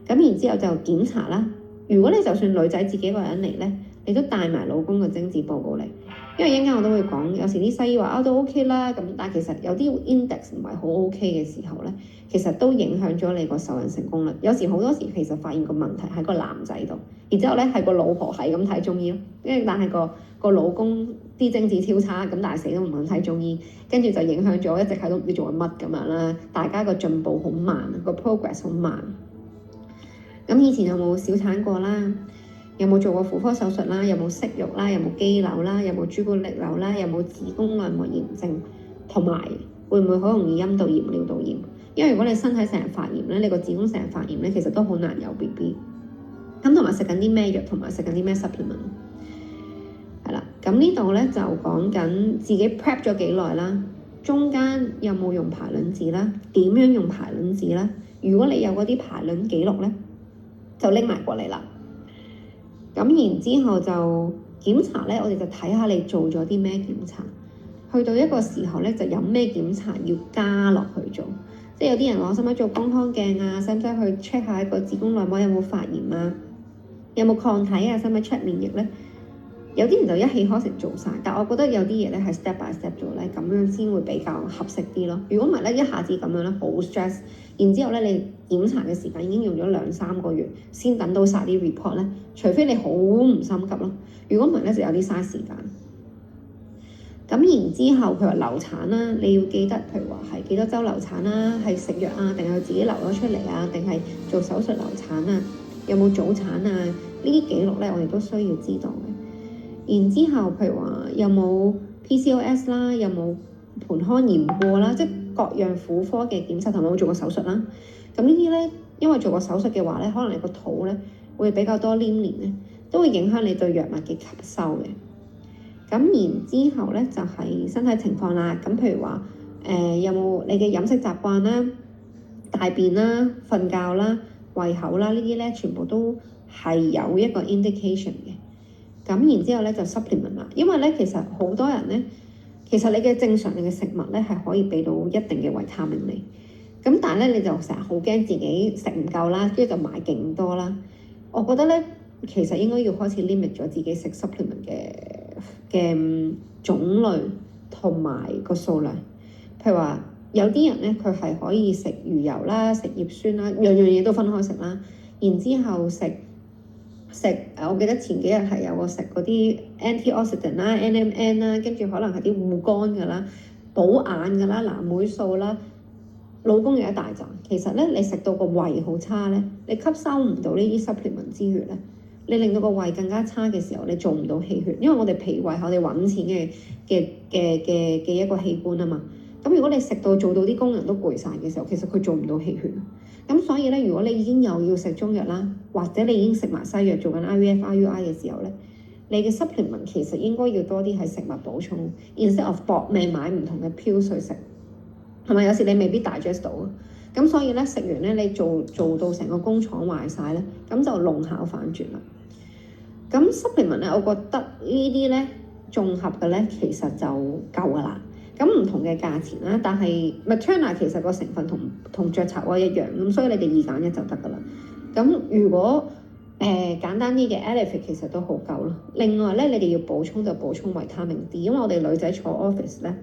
咁然之後就檢查啦。如果你就算女仔自己一個人嚟咧，你都帶埋老公嘅精子報告嚟，因為一陣間我都會講，有時啲西醫話都 OK 啦，咁但係其實有啲 index 唔係好 OK 嘅時候咧，其實都影響咗你個受孕成功率。有時好多時其實發現個問題喺個男仔度，然之後咧係個老婆係咁睇中醫咯，因為但係個老公啲精子超差，咁但係死都唔肯睇中醫，跟住就影響咗一直喺度唔知做緊乜咁樣啦，大家個進步好慢，個 progress 好慢。咁以前有冇小產過啦？有冇做過婦科手術啦？有冇息肉啦？有冇肌瘤啦？有冇朱古力瘤啦？有冇子宮內膜炎症？同埋會唔會好容易陰道炎、尿道炎？因為如果你身體成日發炎咧，你個子宮成日發炎咧，其實都好難有 BB。咁同埋食緊啲咩藥？同埋食緊啲咩 supplement？ 係啦，咁呢度咧就講緊自己 prep 咗幾耐啦，中間有冇用排卵紙啦？點樣用排卵紙啦？如果你有嗰啲排卵記錄咧，就拎埋過嚟啦。咁然之後就檢查咧，我哋就睇下你做咗啲咩檢查。去到一個時候咧，就有咩檢查要加落去做。即係有啲人話使唔使做宮腔鏡啊？使唔使去 check 下一個子宮內膜有冇發炎啊？有冇抗體啊？使唔使 check 免疫咧？有啲人就一氣呵成做晒，但我覺得有啲嘢咧係 step by step 做咧，咁樣先會比較合適啲咯。如果唔係咧，一下子咁樣咧好 stress，然之後咧你檢查嘅時間已經用咗2-3個月先等到晒啲 report 咧，除非你好唔心急咯。如果唔係咧，就有啲嘥時間。咁然之後，譬如話流產啦，你要記得，譬如話係幾多週流產啦，係食藥啊，定係自己流咗出嚟啊，定係做手術流產啊，有冇早產啊？呢啲記錄咧，我哋都需要知道嘅。然之後，譬如話有冇 PCOS 啦，有冇盆腔炎過啦，即係各樣婦科嘅檢查，同埋有冇做過手術啦。咁呢啲咧，因為做過手術嘅話咧，可能你個肚咧會比較多黏連咧，都會影響你對藥物嘅吸收嘅。咁然之後咧就係身體情況啦。咁譬如話有冇你嘅飲食習慣啦、大便啦、瞓覺啦、胃口啦，呢啲咧全部都係有一個 indication 嘅。咁然之後咧就 supplement 啦，因為咧其實好多人咧，其實你嘅正常嘅食物咧係可以俾到一定嘅維他命你，咁但係咧你就成日好驚自己食唔夠啦，跟住就買勁多啦。我覺得咧其實應該要開始 limit 咗自己食 supplement 嘅種類同埋個數量。譬如話有啲人咧佢係可以食魚油啦、食葉酸啦，樣樣嘢都分開食啦，然之後食我記得前幾日係有個食嗰啲 antioxidant 啦、NMN 啦，跟住可能係啲護肝㗎啦、補眼㗎啦、藍莓素啦，老公有一大扎。其實咧，你食到個胃好差咧，你吸收唔到呢啲 supplement 之餘咧，你令到個胃更加差嘅時候，你做唔到氣血，因為我哋脾胃係我哋揾錢嘅一個器官啊嘛。咁如果你食到做到啲功能都攰晒嘅時候，其實佢做唔到氣血。咁所以咧，如果你已經又要食中藥啦，或者你已經食埋西藥做緊 IVF、IUI 嘅時候咧，你嘅 supplement 其實應該要多啲係食物補充 ，instead of 搏命買唔同嘅 pills 去食，係咪？有時你未必 digest 到。咁所以咧，食完咧，你做到成個工廠壞晒咧，咁就弄巧反拙啦。咁 supplement 咧，我覺得呢啲咧綜合嘅咧，其實就夠噶啦。咁唔同嘅價錢啦，但係 Materna 其實個成分同雀巢一樣，咁所以你哋2揀1就得噶啦。咁如果簡單啲嘅 Elevate 其實都好夠咯。另外咧，你哋要補充就補充維他命 D， 因為我哋女仔坐 office 咧，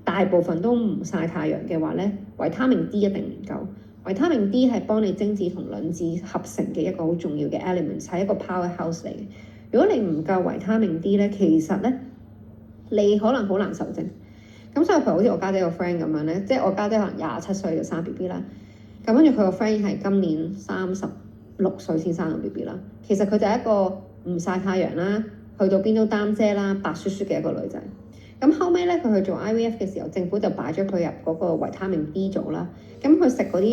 大部分都唔曬太陽嘅話咧，維他命 D 一定唔夠。維他命 D 係幫你精子同卵子合成嘅一個好重要嘅 element， 係一個 powerhouse 嚟嘅。如果你唔夠維他命 D 咧，其實咧你可能好難受精。咁所以譬如好似我家姐個 friend 咁樣咧，即係我家姐可能27歲就生 BB 啦。咁跟住佢個 friend 係今年36歲先生個 BB 啦。其實佢就係一個唔曬太陽啦，去到邊都擔遮啦，白雪雪嘅一個女仔。咁後尾咧，佢去做 IVF 嘅時候，政府就擺咗佢入嗰個維他命 D 組啦。咁佢食嗰啲，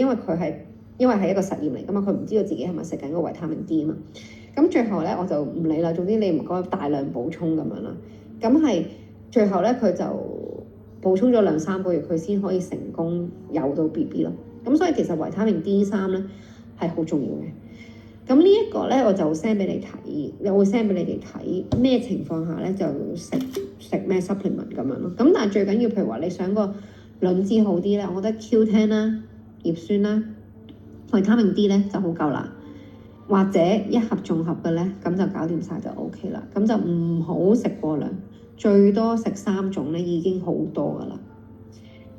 因為係一個實驗嚟噶嘛，佢唔知道自己係咪食緊個維他命 D 啊嘛。咁最後咧，我就唔理啦。總之你唔該大量補充咁樣啦。咁係最後咧，佢就補充咗2-3個月，佢先可以成功有到 BB 咯。咁所以其實維他命 D3咧係好重要嘅。咁呢一個咧，我就 send 俾你睇，我會 send 俾你哋睇咩情況下咧就食咩 supplement 咁樣咯。咁但係最緊要，譬如話你想個卵子好啲咧，我覺得 Q10 啦、葉酸啦、維他命 D 咧就好夠啦。或者一盒綜合嘅咧，咁就搞掂晒就 OK 啦。咁就唔好食過量，最多食3種咧已經好多噶啦。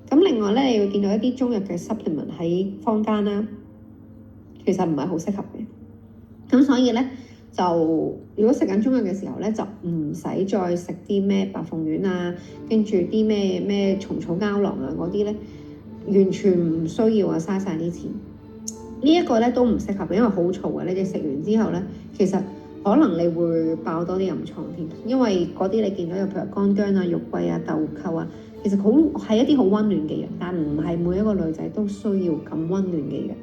咁另外咧，你會見到一啲中藥嘅 supplement 喺坊間啦，其實唔係好適合嘅。咁所以咧，就如果食緊中藥嘅時候咧，就唔使再食啲咩白鳳丸啊，跟住啲咩蟲草膠囊啊嗰啲咧，完全唔需要啊，嘥晒啲錢。呢一個咧都唔適合，因為好嘈嘅。你哋食完之後咧，其實可能你會爆多啲暗瘡添，因為嗰啲你見到有譬如乾薑啊、肉桂啊、豆蔻啊，其實係一啲好溫暖嘅藥，但唔係每一個女仔都需要咁溫暖嘅藥。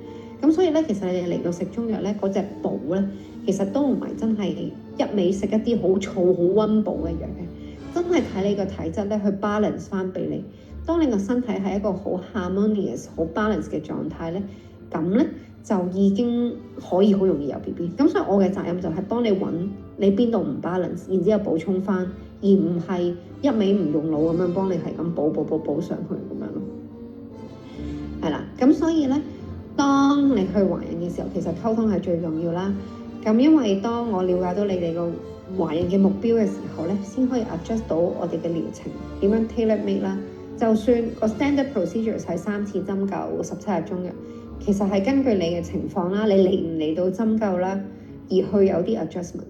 咁所以咧，其實你哋嚟到食中藥咧，嗰隻補咧，其實都唔係真係一味食一啲好燥、好溫補嘅藥嘅，真係睇你個體質咧去 balance 翻俾你。當你個身體係一個好 harmonious、好 balance 嘅狀態咧，咁咧就已經可以好容易有 BB。咁所以我嘅責任就係幫你揾你邊度唔 balance，然之後補充翻，而唔係一味唔用腦咁樣幫你係咁補上去咁樣咯。係啦，咁所以咧，當你去懷孕嘅時候，其實溝通係最重要啦。咁因為當我了解到你哋個懷孕嘅目標嘅時候咧，先可以 adjust 到我哋嘅療程點樣 tailor made 啦。就算個 standard procedure 係3次針灸17日中藥，其實係根據你嘅情況啦，你嚟唔嚟到針灸啦，而去有啲 adjustment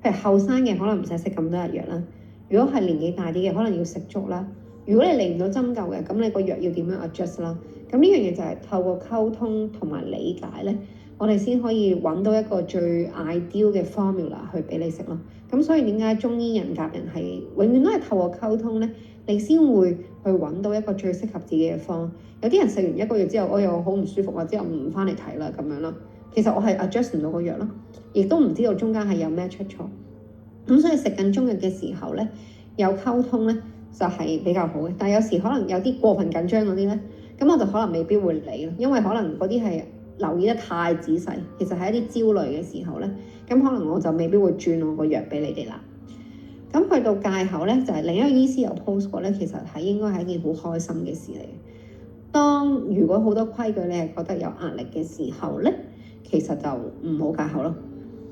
嘅。譬如後生嘅可能唔使食咁多日藥啦，如果係年紀大啲嘅，可能要食足啦。如果你嚟唔到針灸嘅，咁你個藥要點樣 adjust 啦？咁呢樣嘢就係透過溝通同埋理解咧，我哋先可以揾到一個最 ideal 嘅 formula 去俾你食咯。咁所以點解中醫人夾人係永遠都係透過溝通咧，你先會去揾到一個最適合自己嘅方。有啲人食完1個月之後，我又好唔舒服，或者又唔翻嚟睇啦咁樣咯。其實我係 adjust 唔到個藥咯，亦都唔知道中間係有咩出錯。咁所以食緊中藥嘅時候咧，有溝通咧就係比較好嘅。但係有時可能有啲過分緊張嗰啲咧，咁我就可能未必會理咯，因為可能嗰啲係留意得太仔細，其實係一啲焦慮嘅時候咧，咁可能我就未必會轉我個藥俾你哋啦。咁去到戒口咧，就係另一個醫師有 post 過咧，其實係應該係一件好開心嘅事嚟嘅。當如果好多規矩你係覺得有壓力嘅時候咧，其實就唔好戒口咯。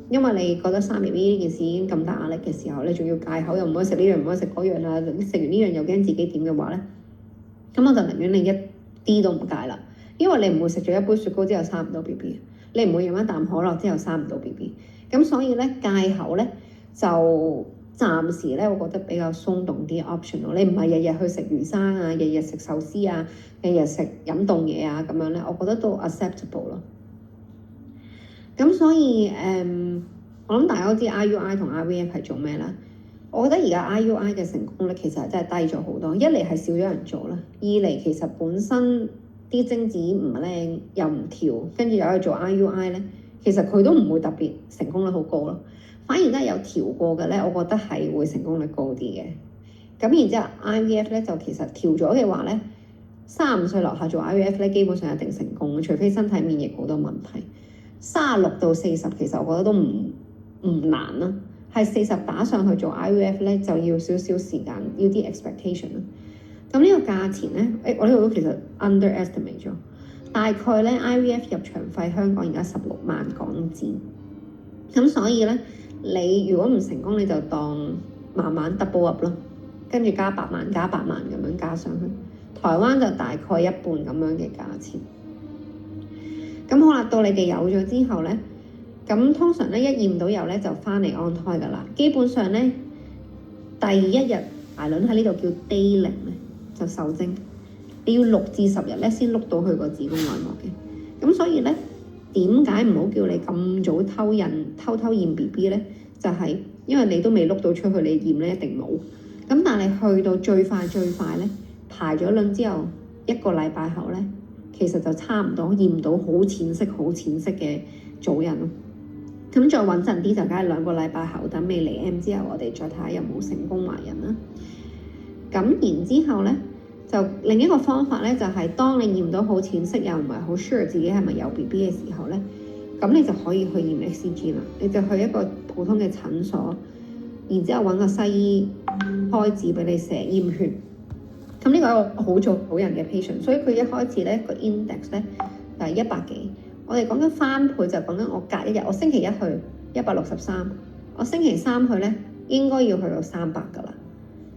因為你覺得生 BB 呢件事已經咁大壓力嘅時候，你仲要戒口，又唔可以食呢樣，唔可以食嗰樣啊！食完呢樣又驚自己點嘅話咧，咁我就寧願你一啲都唔戒啦。因為你唔會食咗一杯雪糕之後生唔到 BB， 你唔會飲一啖可樂之後生唔到 BB。咁所以咧，戒口咧就暫時咧，我覺得比較鬆動啲 option 咯。你唔係日日去食魚生啊，日日食壽司啊，日日食飲凍嘢啊咁樣咧，我覺得都 acceptable 咯。咁所以我諗大家都知 IUI 同 IVF 係做咩啦？我覺得而家 IUI 嘅成功率其實真係低咗好多。一嚟係少咗人做啦，二嚟其實本身啲精子唔靚又唔調，跟住又去做 IUI 咧，其實佢都唔會特別成功率好高咯。反而真係有調過嘅咧，我覺得係會成功率高啲嘅。咁然之後 IVF 咧就其實調咗嘅話咧，35歲樓下做 IVF 咧，基本上一定成功，除非身體免疫好多問題。36到40其實我覺得都唔難啦，係40打上去做 IVF 咧就要少少時間，要啲 expectation 啦。咁呢個價錢咧，我呢度都其實 underestimate 咗，大概咧 IVF 入場費香港而家16萬港紙，咁所以咧你如果唔成功，你就當慢慢 double up 咯，跟住加8萬加8萬咁樣加上去，台灣就大概一半咁樣嘅價錢。咁好啦，到你哋有咗之後咧，咁通常咧一驗到有咧就翻嚟安胎噶啦。基本上咧第一日排卵喺呢度叫 day 0咧就受精，你要6至10日咧先碌到去個子宮內膜嘅。咁所以咧，點解唔好叫你咁早偷驗 BB 咧？就係因為你都未碌到出去，你驗咧一定冇。咁但係你去到最快咧，排咗卵之後1個禮拜後咧，其實就差唔多驗到好淺色嘅早孕咯。咁再穩陣啲就梗係2個禮拜後，等未嚟 M 之後，我哋再睇下有冇成功懷孕啦。咁然之後咧，就另一個方法咧，就係當你驗到好淺色又唔係好 sure 自己係咪有 BB 嘅時候咧，咁你就可以去驗 HCG 啦。你就去一個普通嘅診所，然之後揾個西醫開紙俾你寫驗血。咁呢個係一個好早孕嘅 patient， 所以佢一開始咧個 index 咧就係100幾。我哋講緊翻倍就講緊我隔一日，我星期一去163，我星期3去咧應該要去到300噶啦。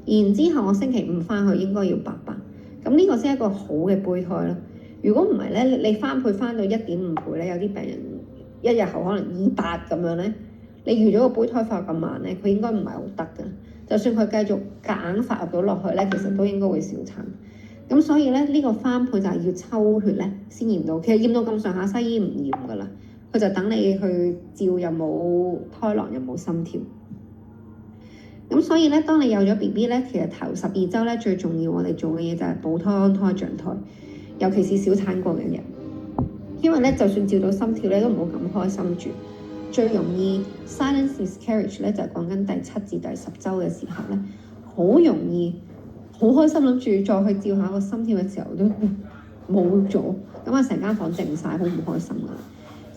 然之後我星期5翻去應該要800。咁呢個先係一個好嘅胚胎咯。如果唔係咧，你翻倍翻到1.5倍咧，有啲病人1日後可能200咁樣咧，你預咗個胚胎發育咁慢咧，佢應該唔係好得㗎。就算佢繼續夾硬發育到落去咧，其實都應該會小產。咁所以咧，呢個翻倍就係要抽血咧先驗到。其實驗到咁上下，西醫唔驗㗎啦，佢就等你去照有冇胎囊，有冇心跳。咁所以咧，當你有咗 BB 咧，其實頭12週咧最重要，我哋做嘅嘢就係保胎、安胎、長胎，尤其是小產過嘅人。因為咧，就算照到心跳咧，都唔好咁開心住。最容易 silent miscarriage 咧，就係講緊第7至第10週嘅時候咧，好容易好開心諗住再去照下個心跳嘅時候都冇咗，咁啊成間房靜晒，好唔開心噶啦。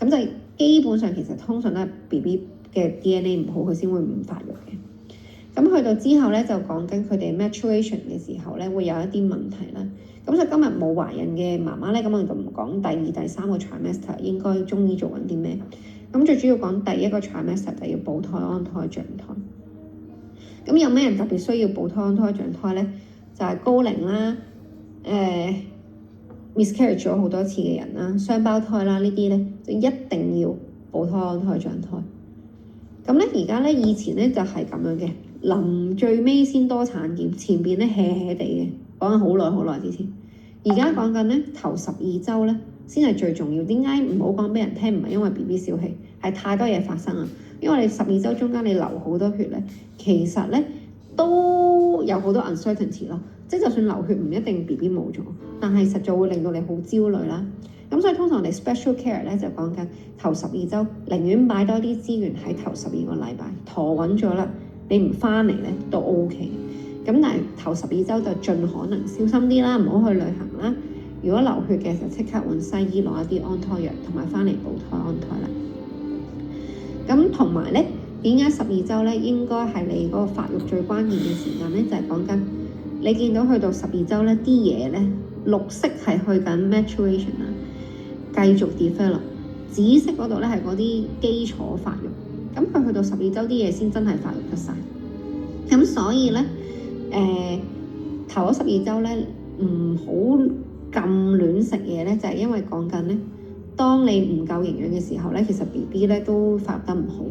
咁就基本上其實通常都係 BB 嘅 DNA 唔好，佢先會唔發育嘅。咁去到之後咧，就講緊佢哋 maturation 嘅時候咧，會有一啲問題啦。咁所以今日冇懷孕嘅媽媽咧，咁我哋就唔講第2、第3個 trimester 應該中醫做緊啲咩。咁最主要講第1個 trimester 就要保胎、安胎、長胎。咁有咩人特別需要保胎、安胎、長胎咧？就係高齡啦，miscarriage 咗好多次嘅人啦，雙胞胎啦，呢啲咧就一定要保胎、安胎、長胎。咁咧而家咧以前咧就係咁樣嘅，臨最尾先多產檢，前邊咧 hea 地嘅，講緊好耐之前。而家講緊咧頭12週咧先係最重要。點解唔好講俾人聽？唔係因為 BB 小氣，係太多嘢發生啦。因為你12週中間你流好多血咧，其實咧都有好多 uncertainty 咯。即係就算流血唔一定 BB 冇咗，但係實在會令到你好焦慮啦。咁所以通常我哋 special care 咧就講緊頭12週，寧願擺多啲資源喺頭12個禮拜，陀穩咗啦，你唔翻嚟咧都 OK。咁但係頭12週就盡可能小心啲啦，唔好去旅行啦。如果流血嘅就即刻揾西醫攞一啲安胎藥，同埋翻嚟保胎安胎啦。咁同埋咧，點解12週咧應該係你嗰個發育最關鍵嘅時間咧？就係講緊你見到去到12週咧，啲嘢咧綠色係去緊 maturation 啦，繼續 develop。紫色嗰度咧係嗰啲基礎發育。咁佢去到12週啲嘢先真係發育得晒。咁所以咧，頭嗰12週咧唔好咁亂食嘢咧，就係因為講緊咧，當你唔夠營養嘅時候咧，其實 BB 咧都發育得唔好。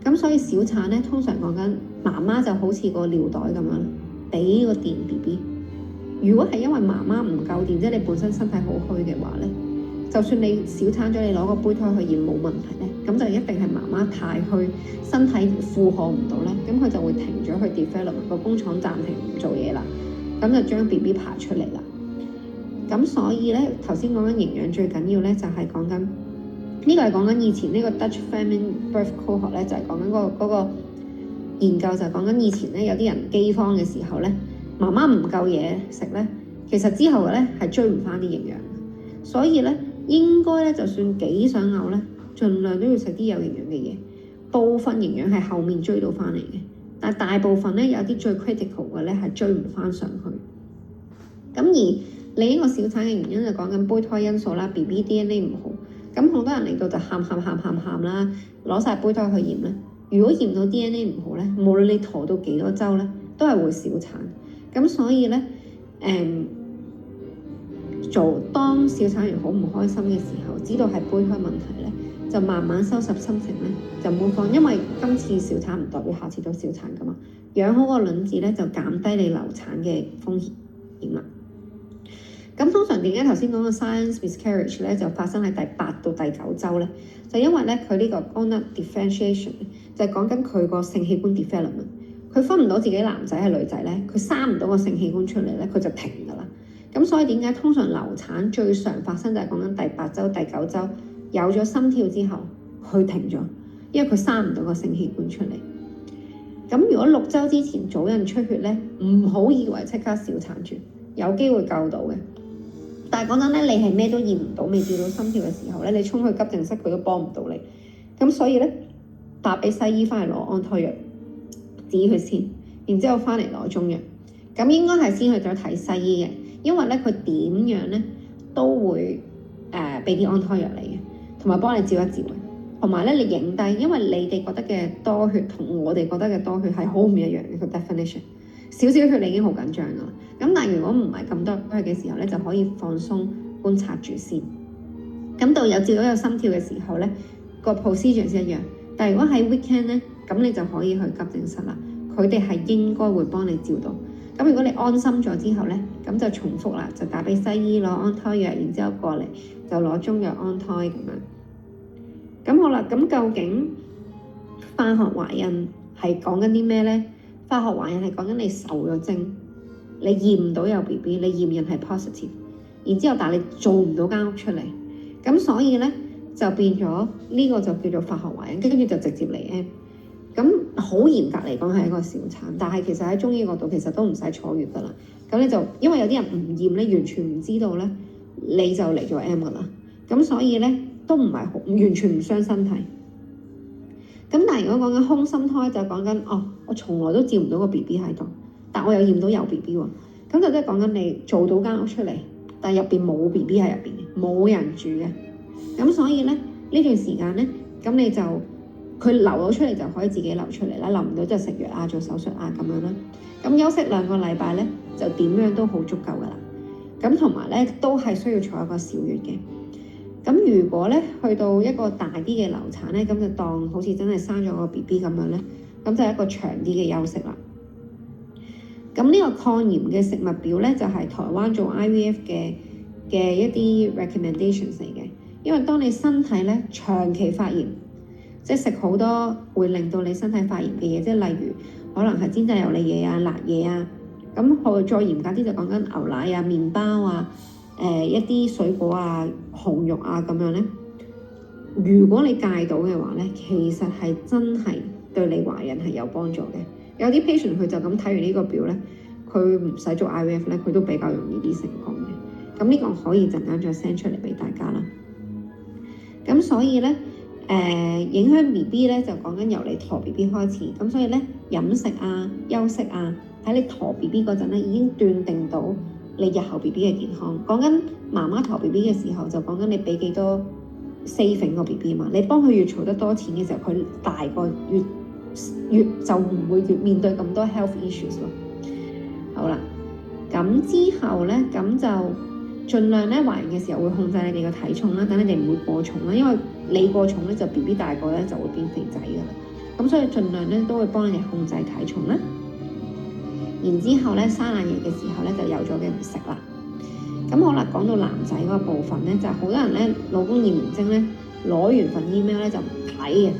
咁所以小產咧，通常講緊媽媽就好似個尿袋咁樣，俾個電 BB。如果係因為媽媽唔夠電，即係你本身身體好虛嘅話咧，就算你小產咗，你攞個胚胎去驗冇問題咧，咁就一定係媽媽太虛，身體負荷唔到咧，咁佢就會停咗去 develop， 個工廠暫停唔做嘢啦，咁就將 BB 排出嚟啦。咁所以咧，頭先講緊營養最緊要咧，就係講緊呢個係講緊以前呢個 Dutch Famine Birth Cohort 咧，就係講緊嗰個研究，就係講緊以前咧有啲人饑荒嘅時候咧，媽媽唔夠嘢食咧，其實之後咧係追唔翻啲營養，所以咧應該咧就算幾想嘔咧，盡量都要食啲有營養嘅嘢。部分營養係後面追到翻嚟嘅，但係大部分咧有啲最 critical 嘅咧係追唔翻上去。咁而另一個小產嘅原因就講緊胚胎因素啦 ，BB DNA 唔好，咁好多人嚟到就喊啦，攞晒胚胎去驗咧。如果驗到 DNA 唔好咧，無論你陀到幾多週咧，都係會小產。咁所以咧，當小產員好唔開心嘅時候，知道係胚胎問題咧，就慢慢收拾心情咧，就唔好放，因為今次小產唔代表下次都小產噶嘛。養好個卵子咧，就減低你流產嘅風險啦。咁通常點解頭先講嘅 science miscarriage 咧就發生喺第8到第9週咧？就因為咧佢呢個 gonad differentiation 就係講緊佢個性器官 development， 佢分唔到自己男仔係女仔咧，佢生唔到個性器官出嚟咧，佢就停㗎啦。咁所以點解通常流產最常發生就係講緊第8週、第9週有咗心跳之後，佢停咗，因為佢生唔到個性器官出嚟。咁如果6週之前早孕出血咧，唔好以為即刻小產住，有機會救到嘅。但係講真咧，你係咩都驗唔到，未吊到心跳嘅時候咧，你衝去急症室佢都幫唔到你。咁所以咧，打俾西醫翻嚟攞安胎藥止佢先，然之後翻嚟攞中藥。咁應該係先去咗睇西醫嘅，因為咧佢點樣咧都會俾啲安胎藥你嘅，同埋幫你照一照嘅。同埋咧，你影低，因為你哋覺得嘅多血同我哋覺得嘅多血係好唔一樣嘅個 definition。少少血你已經好緊張㗎啦，咁但係如果唔係咁多血嘅時候咧，就可以放鬆觀察住先。咁到有照到有心跳嘅時候咧，個 procedure 一樣。但係如果喺 weekend 咧，咁你就可以去急症室啦。佢哋係應該會幫你照到。咁如果你安心咗之後咧，咁就重複啦，就打俾西醫攞安胎藥，然之後過嚟就攞中藥安胎咁樣。咁好啦，咁究竟化學懷孕係講緊啲咩咧？化學懷孕係講緊你受咗精，你驗唔到有 BB， 你驗孕係 positive， 然之後但係你做唔到間屋出嚟，咁所以咧就變咗呢個就叫做化學懷孕，跟住就直接嚟 M。咁好嚴格嚟講係一個小產，但係其實喺中醫角度其實都唔使坐月噶啦。咁你就因為有啲人唔驗咧，完全唔知道咧，你就嚟咗 M 噶啦。咁所以咧都唔係完全唔傷身體。咁但係如果講緊空心胎就講緊我從來都照唔到個 BB 喺度，但我又驗到有 BB 喎，咁就即係講緊你做到間屋出嚟，但係入邊冇 BB 喺入邊，冇人住嘅。咁所以咧呢段時間咧，咁你就佢流到出嚟就可以自己流出嚟啦，流唔到就食藥啊、做手術啊咁樣啦。咁休息2個禮拜咧，就點樣都好足夠噶啦。咁同埋咧都係需要坐一個小月嘅。咁如果咧去到一個大啲嘅流產咧，咁就當好似真係生咗個 BB 咁樣咧，咁就係一個長啲嘅休息啦。咁呢個抗炎嘅食物表咧，就係台灣做 IVF 嘅一啲 recommendations 嚟嘅。因為當你身體咧長期發炎，即係食好多會令到你身體發炎嘅嘢，即係例如可能係煎炸油膩嘢啊、辣嘢啊，咁我再嚴格啲就講緊牛奶啊、麵包啊。一啲水果啊、紅肉啊咁樣咧，如果你戒到嘅話咧，其實係真係對你懷孕係有幫助嘅。有啲 patient 佢就咁睇完呢個表咧，佢唔使做 IVF 咧，佢都比較容易啲成功嘅。咁呢個可以陣間再 send 出嚟俾大家啦。咁所以咧，影響 BB 咧就講緊由你陀 BB 開始。咁所以咧，飲食啊、休息啊，喺你陀 BB 嗰陣咧已經斷定到你日後 BB 嘅健康。講緊媽媽陀 BB 嘅時候，就講緊你俾幾多 saving 個 BB 嘛。你幫佢越儲得多錢嘅時候，佢大個越就唔會越面對咁多 health issues 咯。好啦，咁之後咧，咁就盡量咧懷孕嘅時候會控制你哋嘅體重啦，等你哋唔會過重啦。因為你過重咧，就 BB 大個咧就會變肥仔噶啦。咁所以盡量咧都會幫你哋控制體重啦。然之後咧，生冷嘢嘅時候咧，就有咗嘅唔食啦。咁好啦，講到男仔嗰個部分咧，就好多人咧，老公驗完徵咧，攞完份 email 咧就唔睇嘅，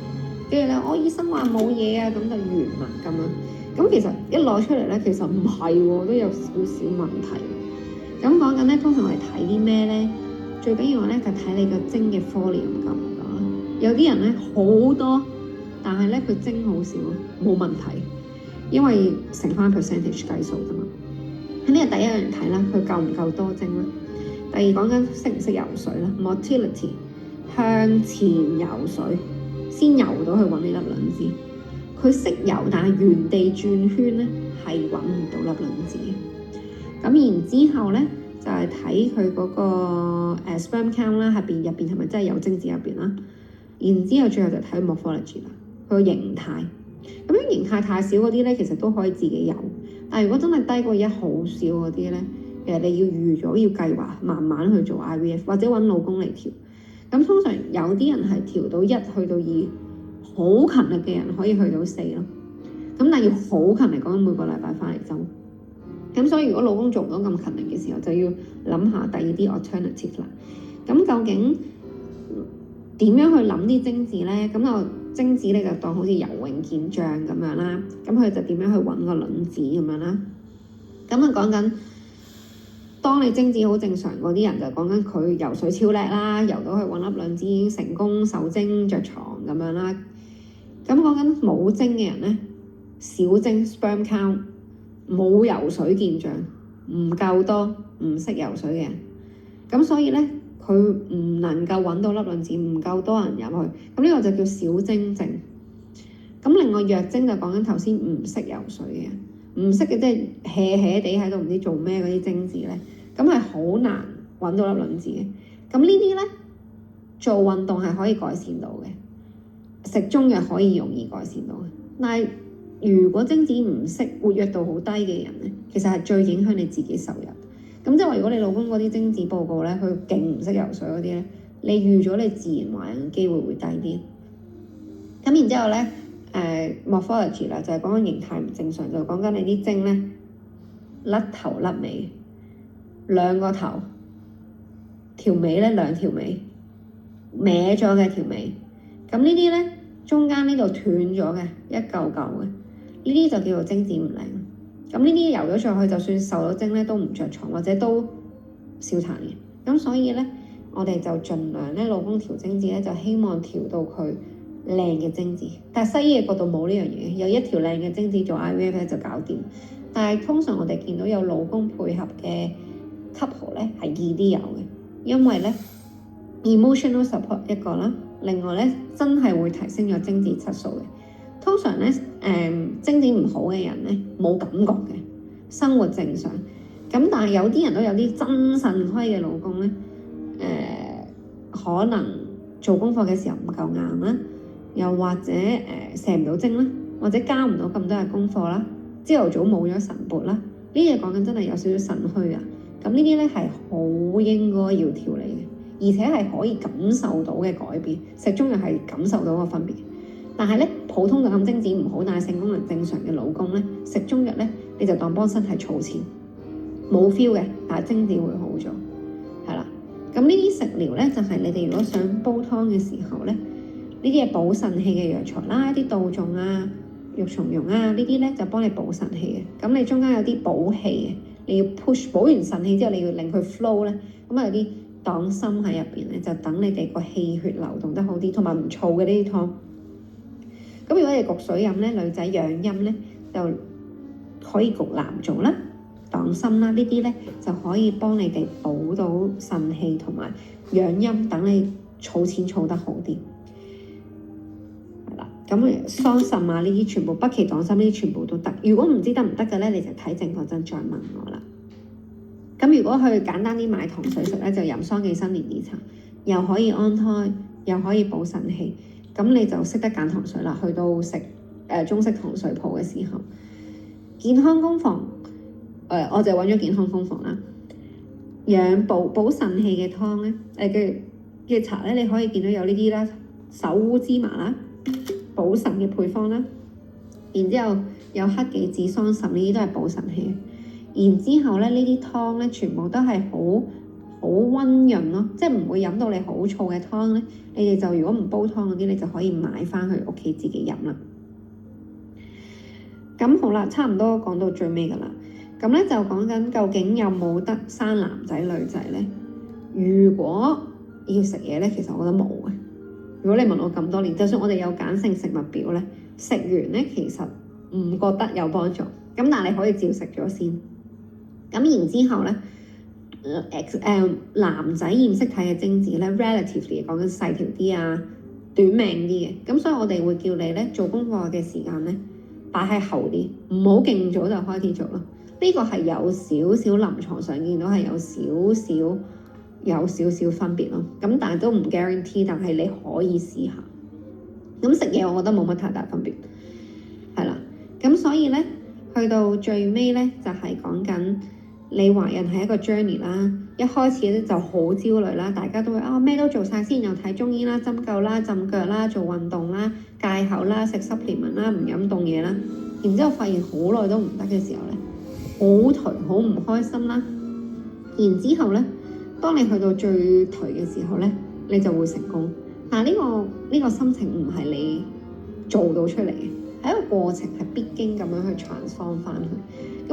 跟住咧，我醫生話冇嘢啊，咁就完啦咁樣。咁其實一攞出嚟咧，其實唔係喎，都有少少問題。咁講緊咧，通常我哋睇啲咩咧？最緊要咧就睇你個精嘅 volume 夠唔夠啦。有啲人咧好多，但係咧佢精好少，冇問題。因為乘翻 percentage 計數啫嘛，喺呢個第一樣睇啦，佢夠唔夠多精啦。第二講緊識唔識游水啦 ，motility 向前游水先游到去揾呢粒卵子。佢識游，但係原地轉圈咧係揾唔到粒卵子。咁然之後咧就係睇佢嗰個sperm count 啦，入邊係咪真係有精子入邊啦。然之後最後就睇 morphology 啦，佢個形態。咁樣形態太少嗰啲咧，其實都可以自己有。但係如果真係低過1好少嗰啲咧，其實你要預咗要計劃，慢慢去做 IVF 或者揾老公嚟調。咁通常有啲人係調到1去到2，好勤力嘅人可以去到4咯。咁但係要好勤力講，每個禮拜翻嚟針。咁所以如果老公做唔到咁勤力嘅時候，就要諗下第二啲 alternative 啦。咁究竟點樣去諗啲精子咧？咁我精子你就當好似游泳健將咁樣啦。咁佢就點樣去揾個卵子咁樣啦？咁啊講緊，當你精子好正常嗰啲人就講緊佢游水超叻啦，游到去揾粒卵子已經成功受精着床咁樣啦。咁講緊冇精嘅人咧，少精 sperm count 冇游水健將，唔夠多，唔識游水嘅人，咁所以咧佢唔能夠揾到粒卵子，唔夠多人入去，咁呢個就叫少精症。咁另外弱精就講緊頭先唔識游水嘅人，唔識嘅即係 hea 地喺度唔知做咩嗰啲精子咧，咁係好難揾到粒卵子嘅。咁呢啲咧做運動係可以改善到嘅，食中藥可以容易改善到嘅，但係如果精子唔識活躍度好低嘅人咧，其實係最影響你自己受孕。咁即係話，如果你老公嗰啲精子報告咧，佢勁唔識游水嗰啲咧，你預咗你自然懷孕嘅機會會低啲。咁然之後咧，morphology 啦，就係講緊形態唔正常，就講緊你啲精咧甩頭甩尾，兩個頭，條尾咧兩條尾，歪咗嘅條尾。咁呢啲咧中間呢度斷咗嘅一嚿嚿嘅，呢啲就叫做精子唔靚。咁呢啲游咗上去，就算受到精咧，都唔着床或者都少產嘅。咁所以咧，我哋就盡量咧，老公調精子咧，就希望調到佢靚嘅精子。但係西醫嘅角度冇呢樣嘢，有一條靚嘅精子做 IVF 咧就搞掂。但係通常我哋見到有老公配合嘅 couple 咧係易啲有嘅，因為咧 emotional support 一個啦，另外咧真係會提升咗精子質素嘅。通常咧，精子唔好嘅人咧冇感覺嘅，生活正常。咁但係有啲人都有啲真腎虧嘅老公咧，可能做功課嘅時候唔夠硬啦，又或者射唔到精啦，或者交唔到咁多嘅功課啦，朝頭早冇咗晨勃啦，呢啲講緊真係有少少腎虛啊。咁呢啲咧係好應該要調理嘅，而且係可以感受到嘅改變。食中藥係感受到個分別。但係咧，普通就咁精子唔好，但係性功能正常嘅老公咧，食中藥咧，你就當幫身體儲錢，冇 feel 嘅，但係精子會好咗，係啦。咁呢啲食療咧，就係你哋如果想煲湯嘅時候咧，呢啲係補腎氣嘅藥材啦，一啲杜仲啊、玉松茸啊，呢啲咧就幫你補腎氣嘅。咁你中間有啲補氣嘅，你要 push 補完腎氣之後，你要令佢 flow 咧，咁啊有啲黨參喺入邊咧，就等你哋個氣血流動得好啲，同埋唔燥嘅呢啲湯。咁如果你焗水飲咧，女仔養陰咧就可以焗南棗啦、黨參啦，呢啲咧就可以幫你哋補到腎氣同埋養陰，等你儲錢儲得好啲。係啦，咁桑葚啊呢啲全部，北芪黨參呢啲全部都得。如果唔知得唔得嘅咧，你就睇症嗰陣再問我啦。咁如果去簡單啲買糖水食咧，就飲桑寄生蓮子茶，又可以安胎，又可以補腎氣。咁你就識得揀糖水啦。去到食中式糖水鋪嘅時候，健康工房我就揾咗健康工房啦。養補腎氣嘅湯咧，嘅茶咧，你可以見到有呢啲啦，首烏芝麻啦，補腎嘅配方啦。然之後有黑杞子、桑葚呢啲都係補腎氣。然之後咧，呢啲湯咧全部都係好溫潤咯，即係唔會飲到你好燥嘅湯咧。你哋就如果唔煲湯嗰啲，你就可以買翻去屋企自己飲啦。咁好啦，差唔多講到最尾噶啦。咁咧就講緊究竟有冇得生男仔女仔咧？如果要食嘢咧，其實我覺得冇嘅。如果你問我咁多年，就算我哋有鹼性食物表咧，食完咧其實唔覺得有幫助。咁但係你可以照食咗先。咁然之後咧。男仔染色體嘅精子咧 relatively 講緊細條啲啊，短命啲嘅。咁所以我哋會叫你咧做功課嘅時間咧擺喺後啲，唔好勁早就開始做咯。呢個係有少少臨床上見到係有少少分別咯。咁但係都唔 guarantee，但係你可以試下。咁食嘢我覺得冇乜太大分別，係啦。咁所以咧去到最尾咧就係講緊。你懷孕係一個 journey 啦，一開始咧就好焦慮啦，大家都會咩都做晒先，又睇中醫啦、針灸啦、浸腳啦、做運動啦、戒口啦、食 supplement 啦、唔飲凍嘢啦，然之後發現好耐都唔得嘅時候咧，好頹好唔開心啦。然之後咧，當你去到最頹嘅時候咧，你就會成功。但係呢個心情唔係你做到出嚟嘅，係一個過程，係必經咁樣去 transform 翻去。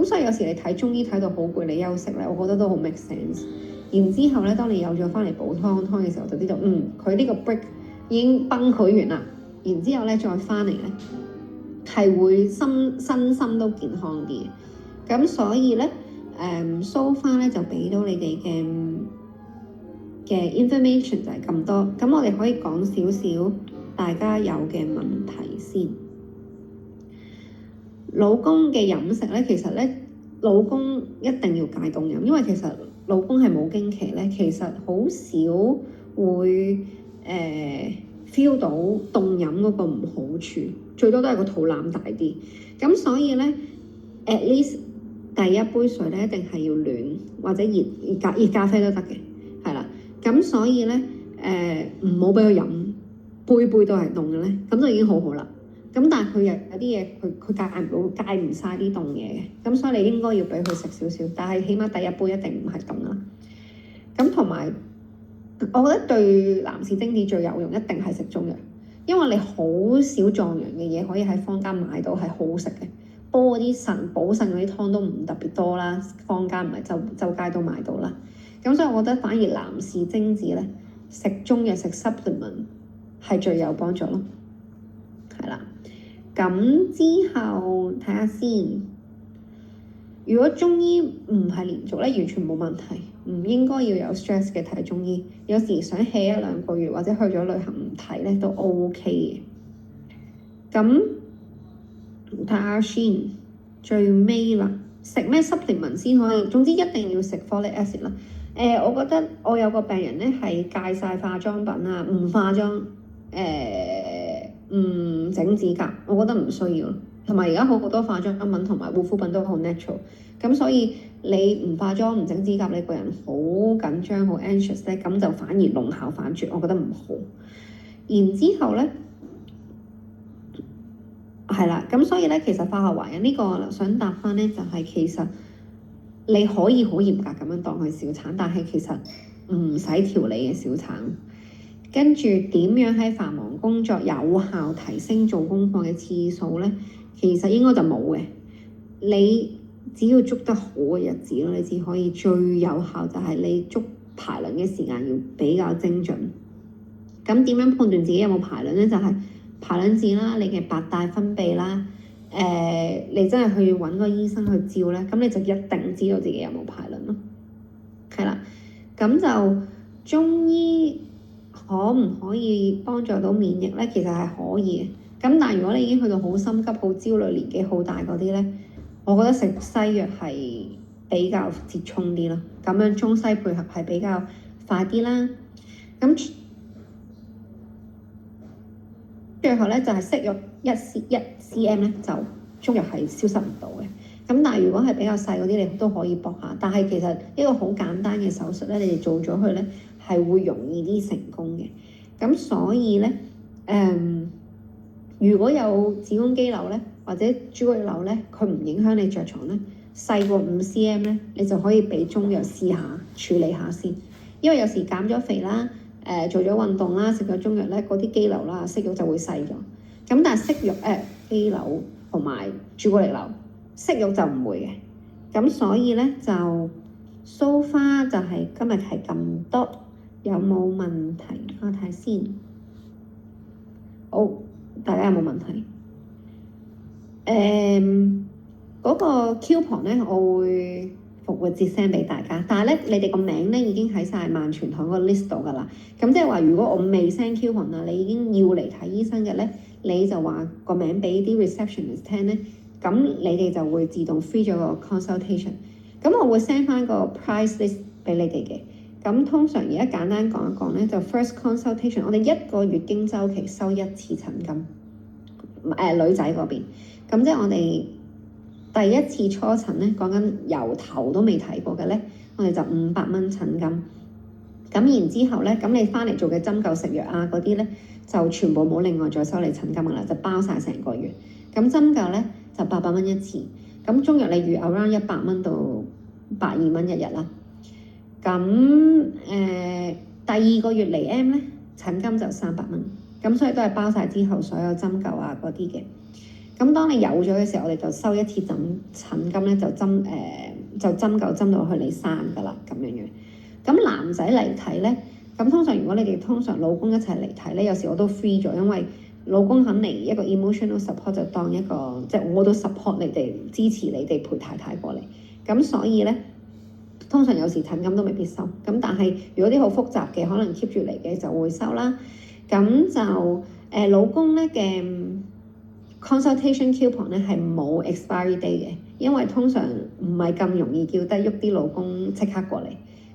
咁所以有時你睇中醫睇到好攰，你休息咧，我覺得都好 make sense。然之後咧，當你有咗翻嚟補湯嘅時候，就知道佢呢個 break 已經崩潰完啦。然之後咧，再翻嚟咧係會身心都健康啲。咁所以咧，so far 咧就俾到你哋嘅 information 就係咁多。咁我哋可以講少少大家有嘅問題先。老公嘅飲食咧，其實咧老公一定要戒凍飲，因為其實老公係冇經期咧，其實好少會feel 到凍飲嗰個唔好處，最多都係個肚腩大啲。咁所以咧 at least 第一杯水咧一定係要暖或者熱咖啡都得嘅，係啦。咁所以咧唔好俾佢飲杯都係凍嘅咧，咁就已經好好啦。咁但係佢有啲嘢佢戒唔晒啲凍嘢嘅，咁所以你應該要俾佢食少少，但係起碼第一杯一定唔係凍啦。咁同埋我覺得對男士精子最有用一定係食中藥，因為你好少壯陽嘅嘢可以喺坊間買到係好食嘅，煲嗰啲補腎嗰啲湯都唔特別多啦，坊間唔係周街都買到啦。咁所以我覺得反而男士精子咧食中藥食 supplement 係最有幫助咯，係啦。咁之後睇下先，如果中醫唔係連續咧，完全冇問題，唔應該要有 stress 嘅睇中醫。有時想 hea 1-2個月或者去咗旅行唔睇咧都 OK 嘅。咁睇下先，最尾啦，食咩 supplement 先可以？總之一定要食 folic acid 啦。我覺得我有個病人咧係戒晒化妝品啊，唔化妝，唔整指甲，我覺得唔需要。同埋而家好多化妝品同埋護膚品都好 natural， 咁所以你唔化妝唔整指甲，你個人好緊張好 anxious 咧，咁就反而弄巧反拙，我覺得唔好。然之後咧係啦，咁所以咧其實化學懷孕呢個想答翻咧就係其實你可以好嚴格咁樣當佢小產，但係其實唔使調理嘅小產。跟住點樣喺繁忙工作有效提升做功課嘅次數咧？其實應該就冇嘅。你只要捉得好嘅日子咯，你只可以最有效就係你捉排卵嘅時間要比較精準。咁點樣判斷自己有冇排卵咧？就係排卵紙啦，你嘅白帶分泌啦，你真係去揾個醫生去照咧，咁你就一定知道自己有冇排卵咯。係啦，咁就中醫可唔可以幫助到免疫咧？其實係可以嘅。咁但係如果你已經去到好心急、好焦慮、年紀好大嗰啲咧，我覺得食西藥係比較折衷啲咯。咁樣中西配合係比較快啲啦。咁最後咧就係息肉1 cm 咧，就中藥係消失唔到嘅。咁但係如果係比較細嗰啲，你都可以搏下。但係其實一個好簡單嘅手術咧，你哋做咗佢咧係會容易啲成功嘅。咁所以咧，如果有子宮肌瘤咧，或者朱古力瘤咧，佢唔影響你着床咧，細過5 cm 咧，你就可以俾中藥試下處理下先。因為有時減咗肥啦，做咗運動啦，食咗中藥咧，嗰啲肌瘤啦、息肉就會細咗。咁但係息肉肌瘤同埋朱古力瘤，息肉就唔會嘅。咁所以咧就 so far 就係今日係咁多，有冇問題？我睇下先。好，大家有冇問題？嗰個 coupon 咧，我會復活節 send 俾大家。但係咧，你哋個名咧已經喺晒萬全堂個 list 度㗎啦。咁即係話，如果我未 send coupon 啊，你已經要嚟睇醫生嘅咧，你就話個名俾啲 receptionist 聽咧，咁你哋就會自動 free 咗個 consultation。咁我會 send 翻個 price list 俾你哋嘅。咁通常而家簡單講一講咧，就 first consultation，我哋1個月經周期收1次診金。女仔嗰邊，咁即係我哋第一次初診咧，講緊由頭都未睇過嘅咧，我哋就500蚊診金。咁然之後咧，咁你翻嚟做嘅針灸食藥啊嗰啲咧，就全部冇另外再收你診金噶啦，就包晒成個月。咁針灸咧就800蚊一次。咁中藥你預 around 100蚊到120蚊一日啦。咁第2個月嚟 M 咧，診金就300蚊，咁所以都係包晒之後所有針灸啊嗰啲嘅。咁當你有咗嘅時候，我哋就收一次診金咧，就針灸針到去你生噶啦咁樣樣。咁男仔嚟睇咧，咁通常如果你哋通常老公一齊嚟睇咧，有時我都 free 咗，因為老公肯嚟一個 emotional support 就當一個即係我都 support 你哋，支持你哋陪太太過嚟。咁所以咧，通常有時診金都未必收。咁但係如果啲好複雜嘅，可能 keep 住嚟嘅就會收啦。咁就老公咧嘅 consultation coupon 咧係冇 expiry day 嘅，因為通常唔係咁容易叫得喐啲老公即刻過嚟。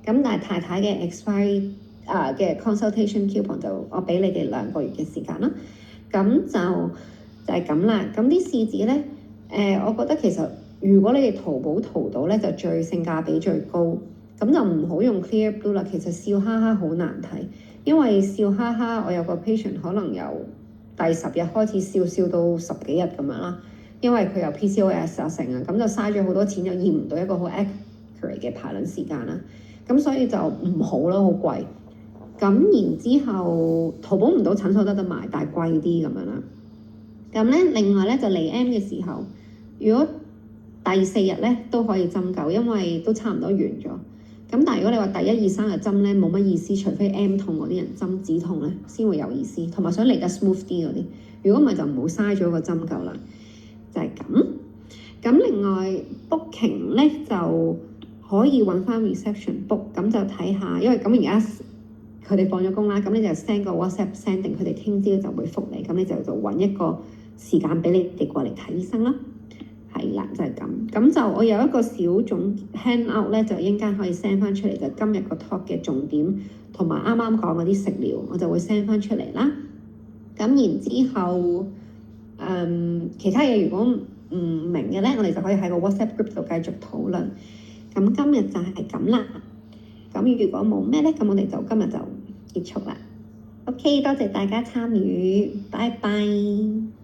咁但係太太嘅 expiry 嘅 consultation coupon 就我俾你哋2個月嘅時間啦。咁就係咁啦。咁啲試紙咧，我覺得其實如果你哋淘寶淘到咧，就最性價比最高。咁就唔好用 Clear Blue 啦。其實笑哈哈好難睇，因為笑哈哈我有個 patient 可能由第10日開始笑到10幾日咁樣啦，因為佢有 PCOS 啊成啊，咁就嘥咗好多錢，又驗唔到一個好 accurate 嘅排卵時間啦。咁所以就唔好咯，好貴。咁然之後淘寶唔到診所得買，但係貴啲咁樣啦。咁咧另外咧就嚟 M 嘅時候，如果第4日咧都可以針灸，因為都差唔多完咗。咁但係如果你話第1、2、3日針咧冇乜意思，除非 M 痛嗰啲人針止痛咧先會有意思，同埋想嚟得 smooth 啲嗰啲。如果唔係就唔好嘥咗個針灸啦。就係咁。咁另外 booking 咧就可以揾翻 reception book， 咁就睇下，因為咁而家佢哋放咗工啦，咁你就 send 個 WhatsApp send 定佢哋聽朝就會覆你，咁你就揾一個時間俾你哋過嚟睇醫生啦。係啦，就係咁。咁就我有一個小總 handout 咧，就應該可以 send 翻出嚟，就今日個 talk 嘅重點同埋啱啱講嗰啲食療，我就會 send 翻出嚟啦。咁然之後，其他嘢如果唔明嘅咧，我哋就可以喺個 WhatsApp group 度繼續討論。咁今日就係咁啦。咁如果冇咩咧，咁我哋就今日就結束啦。OK，多謝大家參與，拜拜。